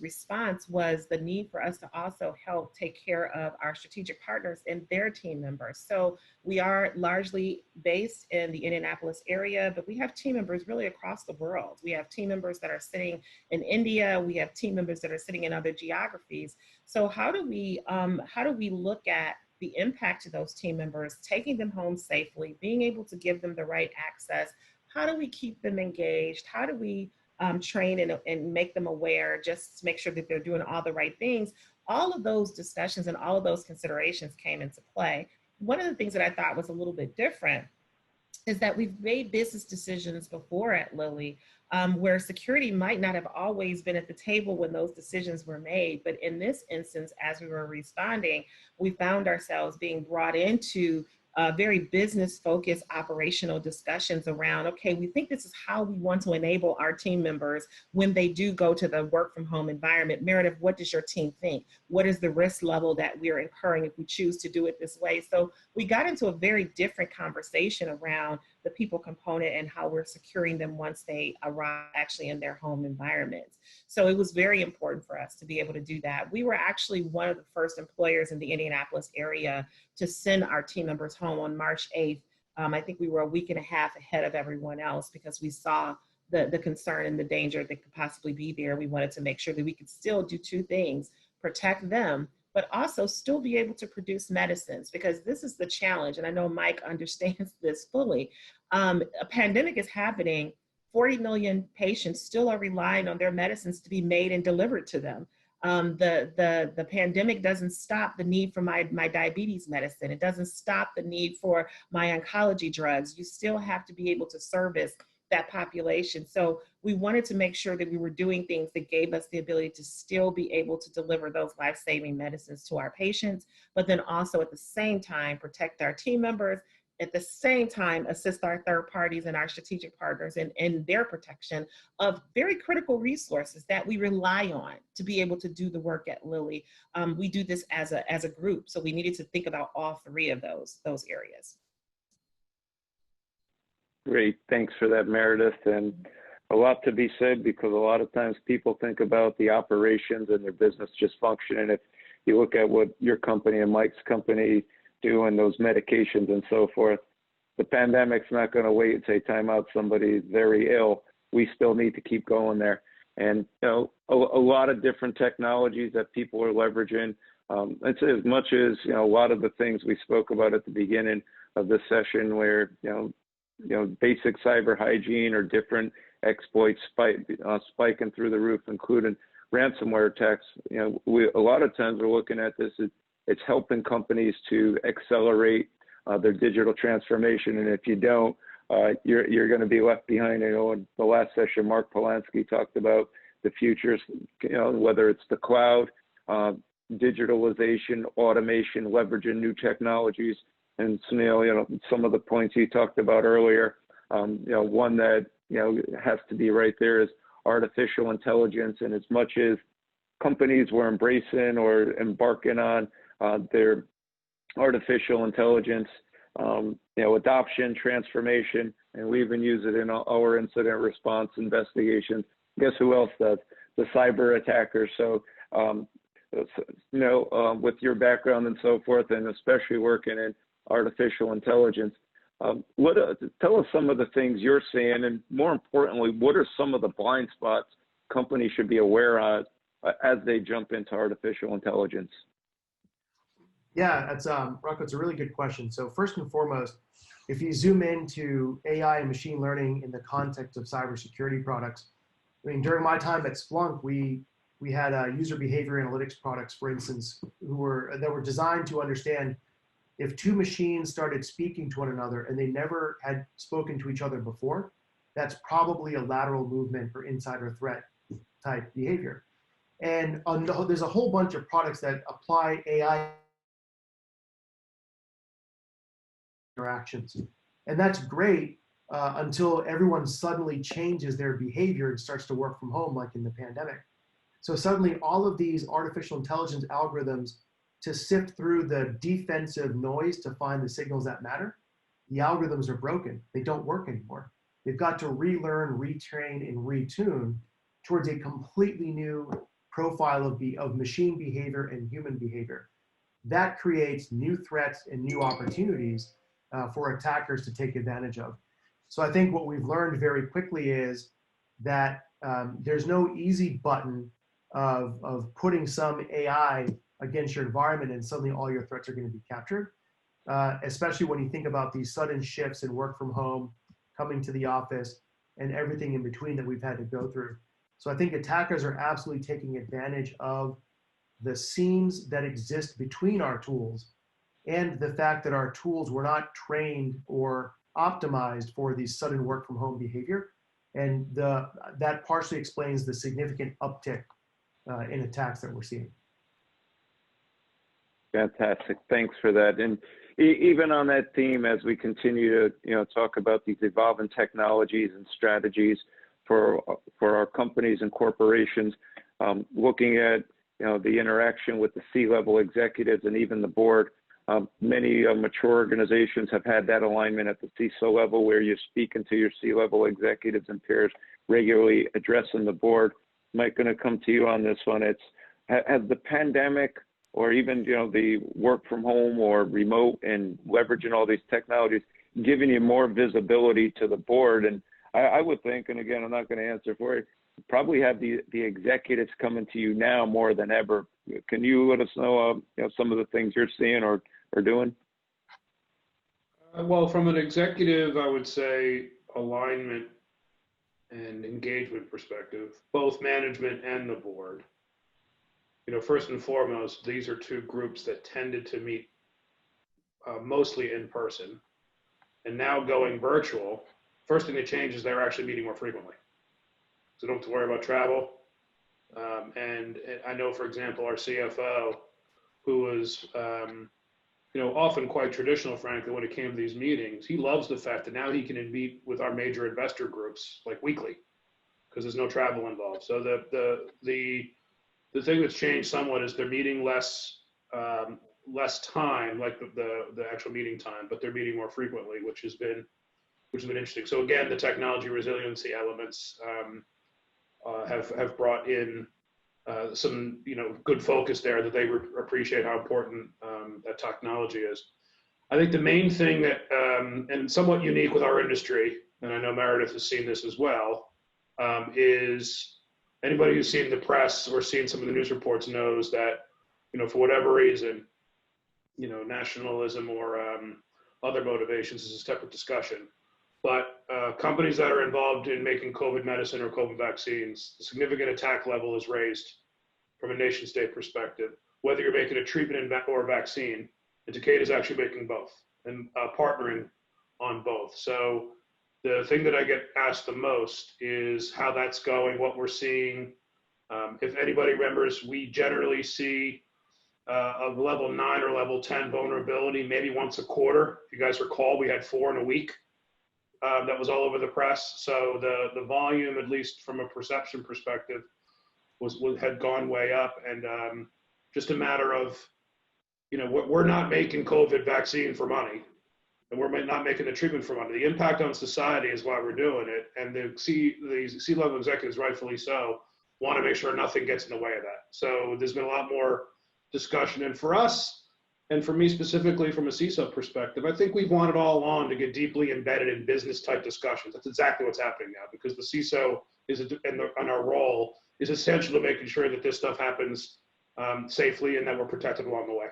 response was the need for us to also help take care of our strategic partners and their team members. So we are largely based in the Indianapolis area, but we have team members really across the world. We have team members that are sitting in India. We have team members that are sitting in other geographies. So how do we look at the impact to those team members, taking them home safely, being able to give them the right access? How do we keep them engaged? How do we train and make them aware, just to make sure that they're doing all the right things? All of those discussions and all of those considerations came into play. One of the things that I thought was a little bit different is that we've made business decisions before at Lilly where security might not have always been at the table when those decisions were made. But in this instance, as we were responding, we found ourselves being brought into very business-focused operational discussions around, okay, we think this is how we want to enable our team members when they do go to the work-from-home environment. Meredith, what does your team think? What is the risk level that we're incurring if we choose to do it this way? So we got into a very different conversation around the people component and how we're securing them once they arrive actually in their home environments. So it was very important for us to be able to do that. We were actually one of the first employers in the Indianapolis area to send our team members home on March 8th. I think we were a week and a half ahead of everyone else because we saw the concern and the danger that could possibly be there. We wanted to make sure that we could still do two things: protect them, but also still be able to produce medicines, because this is the challenge. And I know Mike understands this fully. A pandemic is happening. 40 million patients still are relying on their medicines to be made and delivered to them. The pandemic doesn't stop the need for my diabetes medicine. It doesn't stop the need for my oncology drugs. You still have to be able to service that population. So we wanted to make sure that we were doing things that gave us the ability to still be able to deliver those life-saving medicines to our patients, but then also at the same time protect our team members, at the same time assist our third parties and our strategic partners in their protection of very critical resources that we rely on to be able to do the work at Lilly. We do this as a group, so we needed to think about all three of those areas. Great, thanks for that, Meredith. And a lot to be said, because a lot of times people think about the operations and their business just functioning. If you look at what your company and Mike's company do and those medications and so forth, the pandemic's not going to wait and say, time out, somebody's very ill. We still need to keep going there. and a lot of different technologies that people are leveraging. It's as much as a lot of the things we spoke about at the beginning of this session, where basic cyber hygiene or different exploits spiking through the roof, including ransomware attacks. A lot of times we're looking at this. It's helping companies to accelerate their digital transformation, and if you don't, you're going to be left behind. In the last session, Mark Polanski talked about the futures, whether it's the cloud, digitalization, automation, leveraging new technologies. And Snehal, some of the points he talked about earlier, one that, has to be right there is artificial intelligence. And as much as companies were embracing or embarking on their artificial intelligence, adoption, transformation, and we even use it in our incident response investigations. Guess who else does? The cyber attackers. So, with your background and so forth, and especially working in artificial intelligence, tell us some of the things you're seeing, and more importantly, what are some of the blind spots companies should be aware of as they jump into artificial intelligence? Yeah, that's Rocco, it's a really good question. So first and foremost, if you zoom into AI and machine learning in the context of cybersecurity products, I mean, during my time at Splunk, we had user behavior analytics products, for instance, that were designed to understand if two machines started speaking to one another and they never had spoken to each other before, that's probably a lateral movement or insider threat type behavior. And there's a whole bunch of products that apply AI interactions. And that's great until everyone suddenly changes their behavior and starts to work from home, like in the pandemic. So suddenly all of these artificial intelligence algorithms, to sift through the defensive noise to find the signals that matter, the algorithms are broken. They don't work anymore. They've got to relearn, retrain, and retune towards a completely new profile of machine behavior and human behavior. That creates new threats and new opportunities for attackers to take advantage of. So I think what we've learned very quickly is that there's no easy button of putting some AI against your environment and suddenly all your threats are going to be captured, especially when you think about these sudden shifts in work from home, coming to the office, and everything in between that we've had to go through. So I think attackers are absolutely taking advantage of the seams that exist between our tools and the fact that our tools were not trained or optimized for these sudden work from home behavior. And that partially explains the significant uptick in attacks that we're seeing. Fantastic. Thanks for that. And even on that theme, as we continue to talk about these evolving technologies and strategies for our companies and corporations, looking at the interaction with the C-level executives and even the board, many mature organizations have had that alignment at the CISO level, where you're speaking to your C-level executives and peers, regularly addressing the board. Mike, going to come to you on this one. Has the pandemic, or even the work from home or remote and leveraging all these technologies, giving you more visibility to the board? And I would think, and again, I'm not going to answer for you, probably have the executives coming to you now more than ever. Can you let us know some of the things you're seeing or doing? Well, from an executive, I would say alignment and engagement perspective, both management and the board. First and foremost, these are two groups that tended to meet mostly in person, and now going virtual. First thing that changed is they're actually meeting more frequently, so don't have to worry about travel. And I know, for example, our CFO, who was often quite traditional, frankly, when it came to these meetings, he loves the fact that now he can meet with our major investor groups like weekly, because there's no travel involved. So the thing that's changed somewhat is they're meeting less time, like the actual meeting time, but they're meeting more frequently, which has been interesting. So again, the technology resiliency elements have brought in some good focus there, that they appreciate how important that technology is. I think the main thing that and somewhat unique with our industry, and I know Meredith has seen this as well, is anybody who's seen the press or seen some of the news reports knows that, for whatever reason, nationalism or other motivations is a separate discussion. But companies that are involved in making COVID medicine or COVID vaccines, the significant attack level is raised from a nation state perspective, whether you're making a treatment or a vaccine. And Takeda is actually making both and partnering on both. So the thing that I get asked the most is how that's going, what we're seeing. If anybody remembers, we generally see a level 9 or level 10 vulnerability maybe once a quarter. If you guys recall, we had 4 in a week. That was all over the press. So the volume, at least from a perception perspective, had gone way up. And just a matter of, we're not making COVID vaccine for money, and we're not making the treatment for money. The impact on society is why we're doing it. And the C-level executives, rightfully so, want to make sure nothing gets in the way of that. So there's been a lot more discussion. And for us, and for me specifically from a CISO perspective, I think we've wanted all along to get deeply embedded in business type discussions. That's exactly what's happening now, because the CISO and our role is essential to making sure that this stuff happens safely and that we're protected along the way.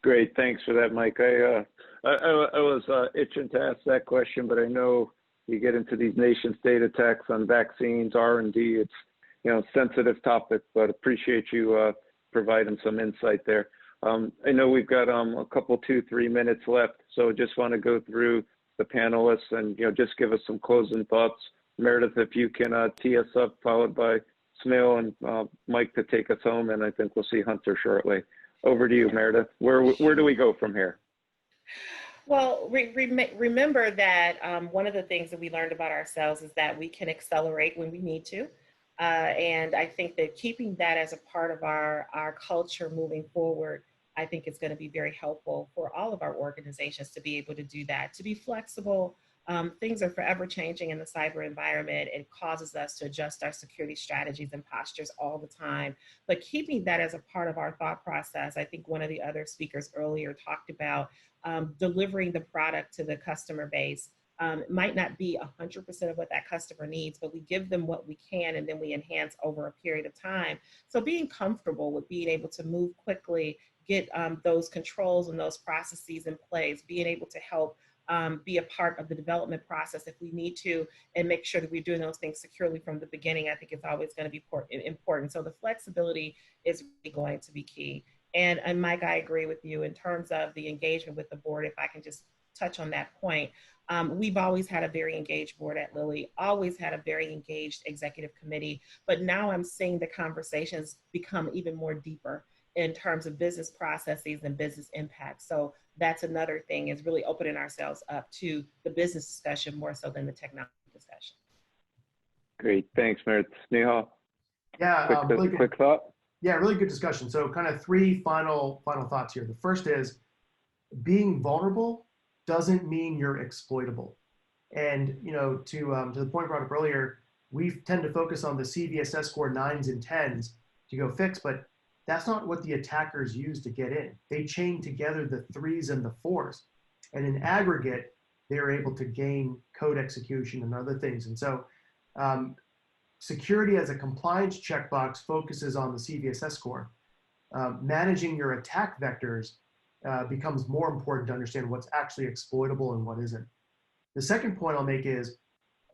Great, thanks for that, Mike. I was itching to ask that question, but I know you get into these nation state attacks on vaccines, R&D. It's sensitive topic, but appreciate you providing some insight there. I know we've got a couple, 2-3 minutes left, so just want to go through the panelists and just give us some closing thoughts. Meredith, if you can tee us up, followed by Snehal and Mike to take us home, and I think we'll see Hunter shortly. Over to you, Meredith. Where do we go from here? Well, remember that one of the things that we learned about ourselves is that we can accelerate when we need to. And I think that keeping that as a part of our culture moving forward, I think is going to be very helpful for all of our organizations to be able to do that, to be flexible. Things are forever changing in the cyber environment. It causes us to adjust our security strategies and postures all the time. But keeping that as a part of our thought process, I think one of the other speakers earlier talked about delivering the product to the customer base. It might not be 100% of what that customer needs, but we give them what we can and then we enhance over a period of time. So being comfortable with being able to move quickly, get those controls and those processes in place, being able to help be a part of the development process if we need to, and make sure that we're doing those things securely from the beginning, I think is always going to be important. So the flexibility is really going to be key. And Mike, I agree with you in terms of the engagement with the board, if I can just touch on that point. We've always had a very engaged board at Lilly, always had a very engaged executive committee, but now I'm seeing the conversations become even more deeper in terms of business processes and business impact. So that's another thing, is really opening ourselves up to the business discussion more so than the technology discussion. Great, thanks, Meredith. Snehal? Yeah, quick thought? Yeah, really good discussion. So kind of 3 final thoughts here. The first is, being vulnerable doesn't mean you're exploitable. And to the point brought up earlier, we tend to focus on the CVSS score 9s and 10s to go fix, but that's not what the attackers use to get in. They chain together the 3s and the 4s. And in aggregate, they're able to gain code execution and other things. And so security as a compliance checkbox focuses on the CVSS score. Managing your attack vectors becomes more important to understand what's actually exploitable and what isn't. The second point I'll make is,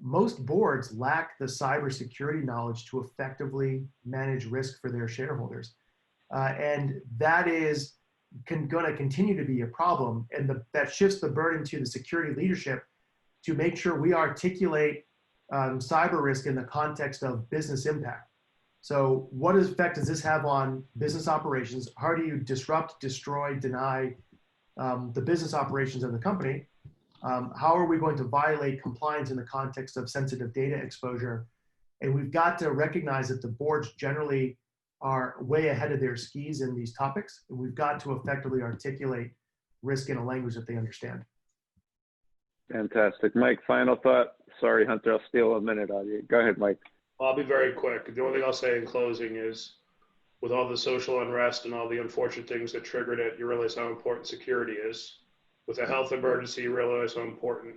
most boards lack the cybersecurity knowledge to effectively manage risk for their shareholders. And that is going to continue to be a problem. And that shifts the burden to the security leadership to make sure we articulate cyber risk in the context of business impact. So what effect does this have on business operations? How do you disrupt, destroy, deny the business operations of the company? How are we going to violate compliance in the context of sensitive data exposure? And we've got to recognize that the boards generally are way ahead of their skis in these topics. And we've got to effectively articulate risk in a language that they understand. Fantastic. Mike, final thought. Sorry, Hunter, I'll steal a minute out of you. Go ahead, Mike. Well, I'll be very quick. The only thing I'll say in closing is, with all the social unrest and all the unfortunate things that triggered it, you realize how important security is. With a health emergency, you realize how important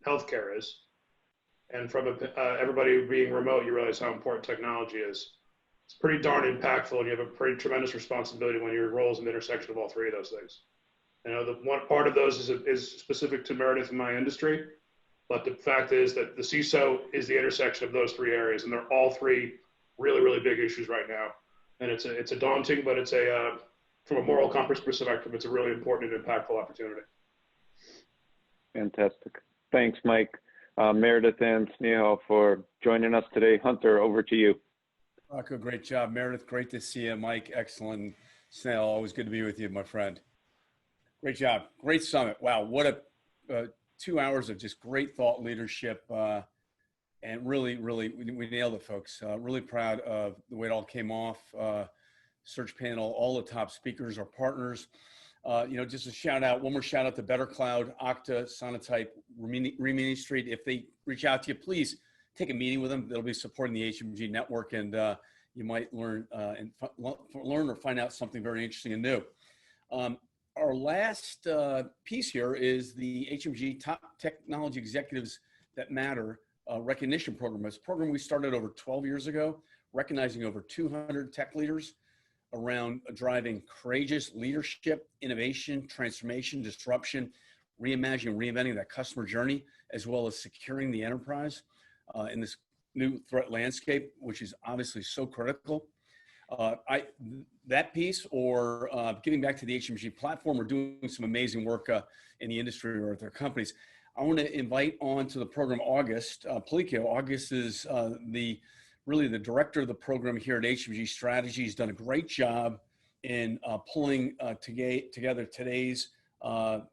healthcare is. And from everybody being remote, you realize how important technology is. It's pretty darn impactful, and you have a pretty tremendous responsibility when your role is in the intersection of all three of those things. You know, the one part of those is specific to Meredith in my industry, but the fact is that the CISO is the intersection of those three areas, and they're all three really, really big issues right now. And it's a daunting, but it's from a moral compass perspective, it's a really important and impactful opportunity. Fantastic. Thanks, Mike, Meredith, and Snehal for joining us today. Hunter, over to you. Rocco, great job. Meredith, great to see you. Mike, excellent. Snehal, always good to be with you, my friend. Great job. Great summit. Wow, what a 2 hours of just great thought leadership. And really, we nailed it, folks. Really proud of the way it all came off. Search panel, all the top speakers, our partners. You know, just a shout out, one more shout out to Better Cloud, Okta, Sonatype, Rimini Street. If they reach out to you, please take a meeting with them. They'll be supporting the HMG network, and you might learn or find out something very interesting and new. Our last piece here is the HMG Top Technology Executives That Matter recognition program. It's a program we started over 12 years ago, recognizing over 200 tech leaders around driving courageous leadership, innovation, transformation, disruption, reimagining, reinventing that customer journey, as well as securing the enterprise in this new threat landscape, which is obviously so critical. That piece, or getting back to the HMG platform, we're doing some amazing work in the industry or at their companies. I want to invite on to the program August Palicchio. August is really the director of the program here at HMG Strategy. He's done a great job in pulling together today's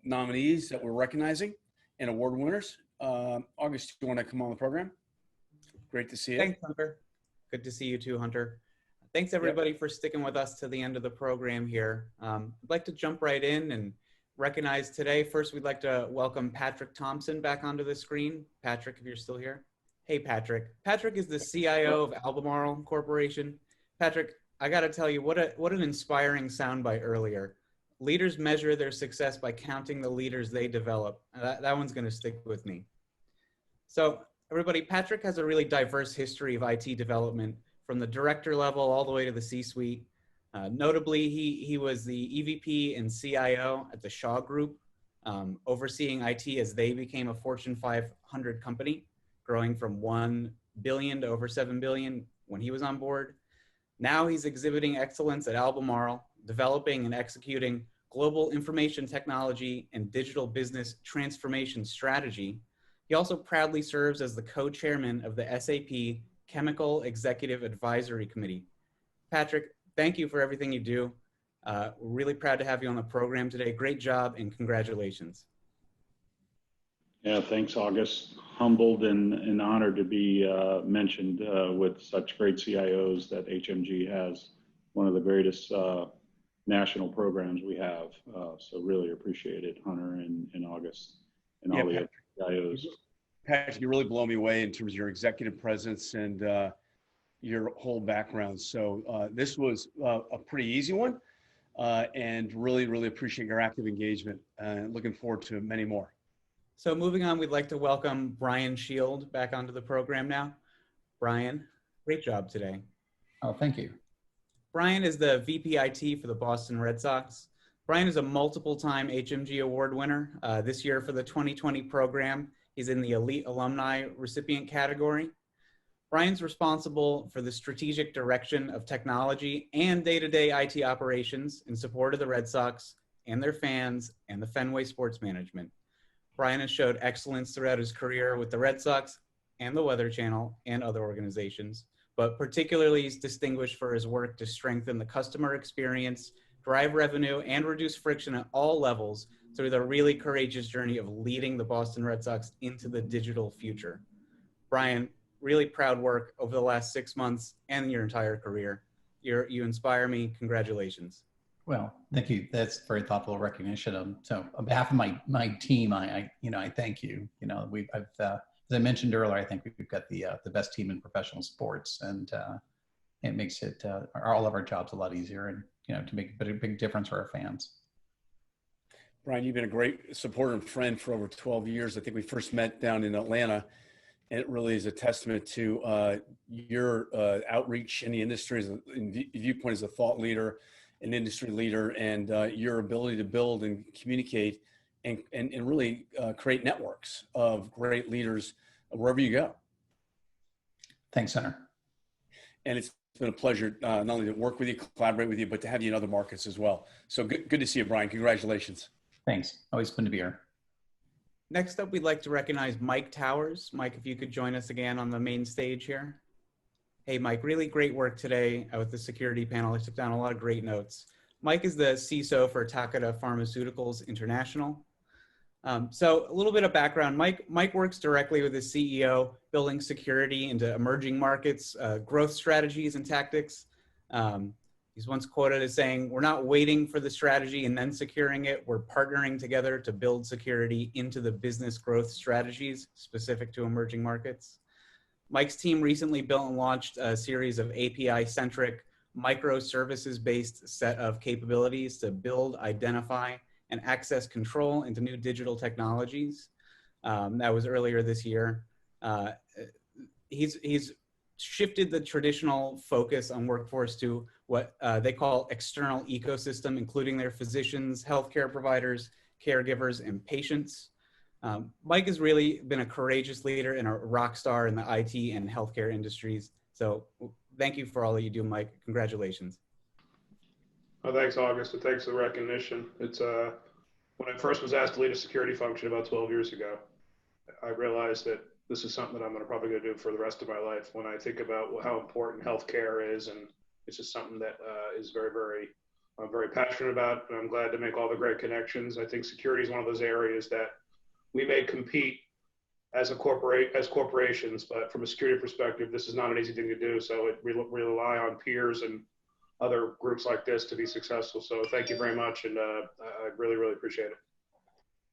nominees that we're recognizing and award winners. August, do you want to come on the program? Great to see you. Thanks, Hunter. Good to see you too, Hunter. Thanks everybody for sticking with us to the end of the program here. I'd like to jump right in and recognize today. First, we'd like to welcome Patrick Thompson back onto the screen. Patrick, if you're still here. Hey, Patrick. Patrick is the CIO of Albermarle Corporation. Patrick, I got to tell you, what an inspiring soundbite earlier. Leaders measure their success by counting the leaders they develop. That one's going to stick with me. So everybody, Patrick has a really diverse history of IT development, from the director level all the way to the C-suite. Notably, he was the EVP and CIO at the Shaw Group, overseeing IT as they became a Fortune 500 company, growing from 1 billion to over 7 billion when he was on board. Now he's exhibiting excellence at Albermarle, developing and executing global information technology and digital business transformation strategy. He also proudly serves as the co-chairman of the SAP Chemical Executive Advisory Committee. Patrick, thank you for everything you do. We're really proud to have you on the program today. Great job and congratulations. Yeah, thanks, August. Humbled and honored to be mentioned with such great CIOs that HMG has, one of the greatest national programs we have. So really appreciate it, Hunter and August and all the other CIOs. Patrick, you really blow me away in terms of your executive presence and your whole background. So this was a pretty easy one, and really appreciate your active engagement. Looking forward to many more. So moving on, we'd like to welcome Brian Shield back onto the program now. Brian, great job today. Oh, thank you. Brian is the VP IT for the Boston Red Sox. Brian is a multiple-time HMG award winner. This year for the 2020 program, he's in the Elite Alumni Recipient category. Brian's responsible for the strategic direction of technology and day-to-day IT operations in support of the Red Sox and their fans and the Fenway Sports Management. Brian has showed excellence throughout his career with the Red Sox and the Weather Channel and other organizations, but particularly he's distinguished for his work to strengthen the customer experience, drive revenue, and reduce friction at all levels through the really courageous journey of leading the Boston Red Sox into the digital future. Brian, really proud work over the last 6 months and your entire career. You inspire me. Congratulations. Well, thank you. That's very thoughtful recognition. So on behalf of my team, I thank you. You know, as I mentioned earlier, I think we've got the best team in professional sports, and it makes it all of our jobs a lot easier, and to make a big difference for our fans. Brian, you've been a great supporter and friend for over 12 years. I think we first met down in Atlanta And it really is a testament to your outreach in the industry, in viewpoint as a thought leader, an industry leader, and your ability to build and communicate and really create networks of great leaders wherever you go. Thanks, Hunter. And it's been a pleasure not only to work with you, collaborate with you, but to have you in other markets as well. So good to see you, Brian. Congratulations. Thanks. Always fun to be here. Next up, we'd like to recognize Mike Towers. Mike, if you could join us again on the main stage here. Hey, Mike, really great work today with the security panel. I took down a lot of great notes. Mike is the CISO for Takeda Pharmaceuticals International. So a little bit of background. Mike works directly with the CEO, building security into emerging markets, growth strategies and tactics. He's once quoted as saying, "We're not waiting for the strategy and then securing it. We're partnering together to build security into the business growth strategies specific to emerging markets." Mike's team recently built and launched a series of API-centric, microservices-based set of capabilities to build, identify, and access control into new digital technologies. That was earlier this year. He's shifted the traditional focus on workforce to what they call external ecosystem, including their physicians, healthcare providers, caregivers, and patients. Mike has really been a courageous leader and a rock star in the IT and healthcare industries. So thank you for all that you do, Mike. Congratulations. Oh, thanks, August, and thanks for the recognition. It's when I first was asked to lead a security function about 12 years ago, I realized that this is something that I'm probably going to do for the rest of my life. When I think about how important healthcare is, and it's just something that is I'm very passionate about, and I'm glad to make all the great connections. I think security is one of those areas that we may compete as corporations, but from a security perspective, this is not an easy thing to do. So we rely on peers and other groups like this to be successful. So thank you very much, and I really, really appreciate it.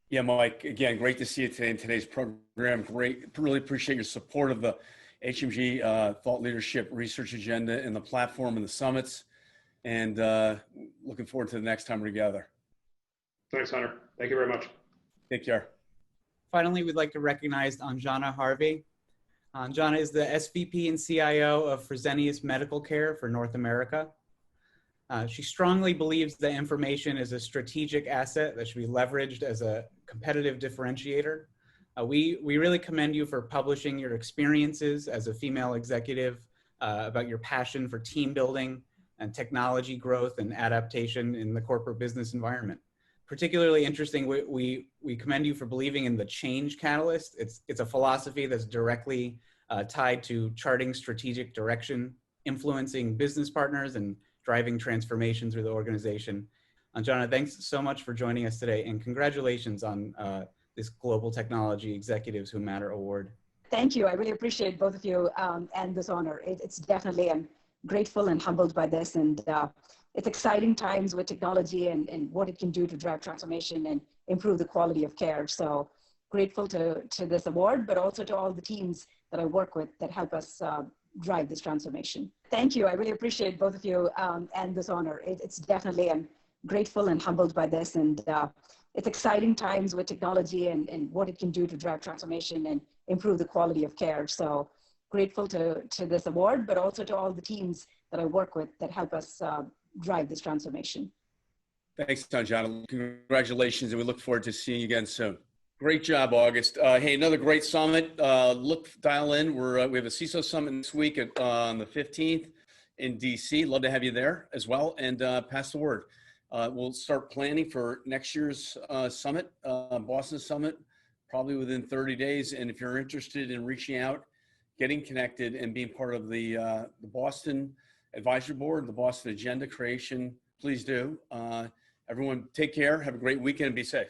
Yeah, Mike, again, great to see you today in today's program. Really appreciate your support of the HMG Thought Leadership Research Agenda and the platform and the summits, and looking forward to the next time we're together. Thanks, Hunter. Thank you very much. Take care. Finally, we'd like to recognize Anjana Harvey. Anjana is the SVP and CIO of Fresenius Medical Care for North America. She strongly believes that information is a strategic asset that should be leveraged as a competitive differentiator. We really commend you for publishing your experiences as a female executive about your passion for team building and technology growth and adaptation in the corporate business environment. Particularly interesting, we commend you for believing in the change catalyst. It's a philosophy that's directly tied to charting strategic direction, influencing business partners, and driving transformation through the organization. Anjana, thanks so much for joining us today, and congratulations on this Global Technology Executives Who Matter Award. Thank you. I really appreciate both of you and this honor. It's definitely, I'm grateful and humbled by this, and it's exciting times with technology and what it can do to drive transformation and improve the quality of care. So grateful to this award, but also to all the teams that I work with that help us drive this transformation. Thank you. I really appreciate both of you and this honor. It's definitely, I'm grateful and humbled by this, and it's exciting times with technology and what it can do to drive transformation and improve the quality of care. So grateful to this award, but also to all the teams that I work with that help us drive this transformation. Thanks, Anjana. Congratulations, and we look forward to seeing you again soon. Great job, August. Hey, another great summit. Dial in. We have a CISO summit this week on the 15th in DC. Love to have you there as well, and pass the word. We'll start planning for next year's summit, Boston Summit, probably within 30 days. And if you're interested in reaching out, getting connected, and being part of the Boston Advisory Board, the Boston Agenda creation, please do. Everyone, take care. Have a great weekend and be safe.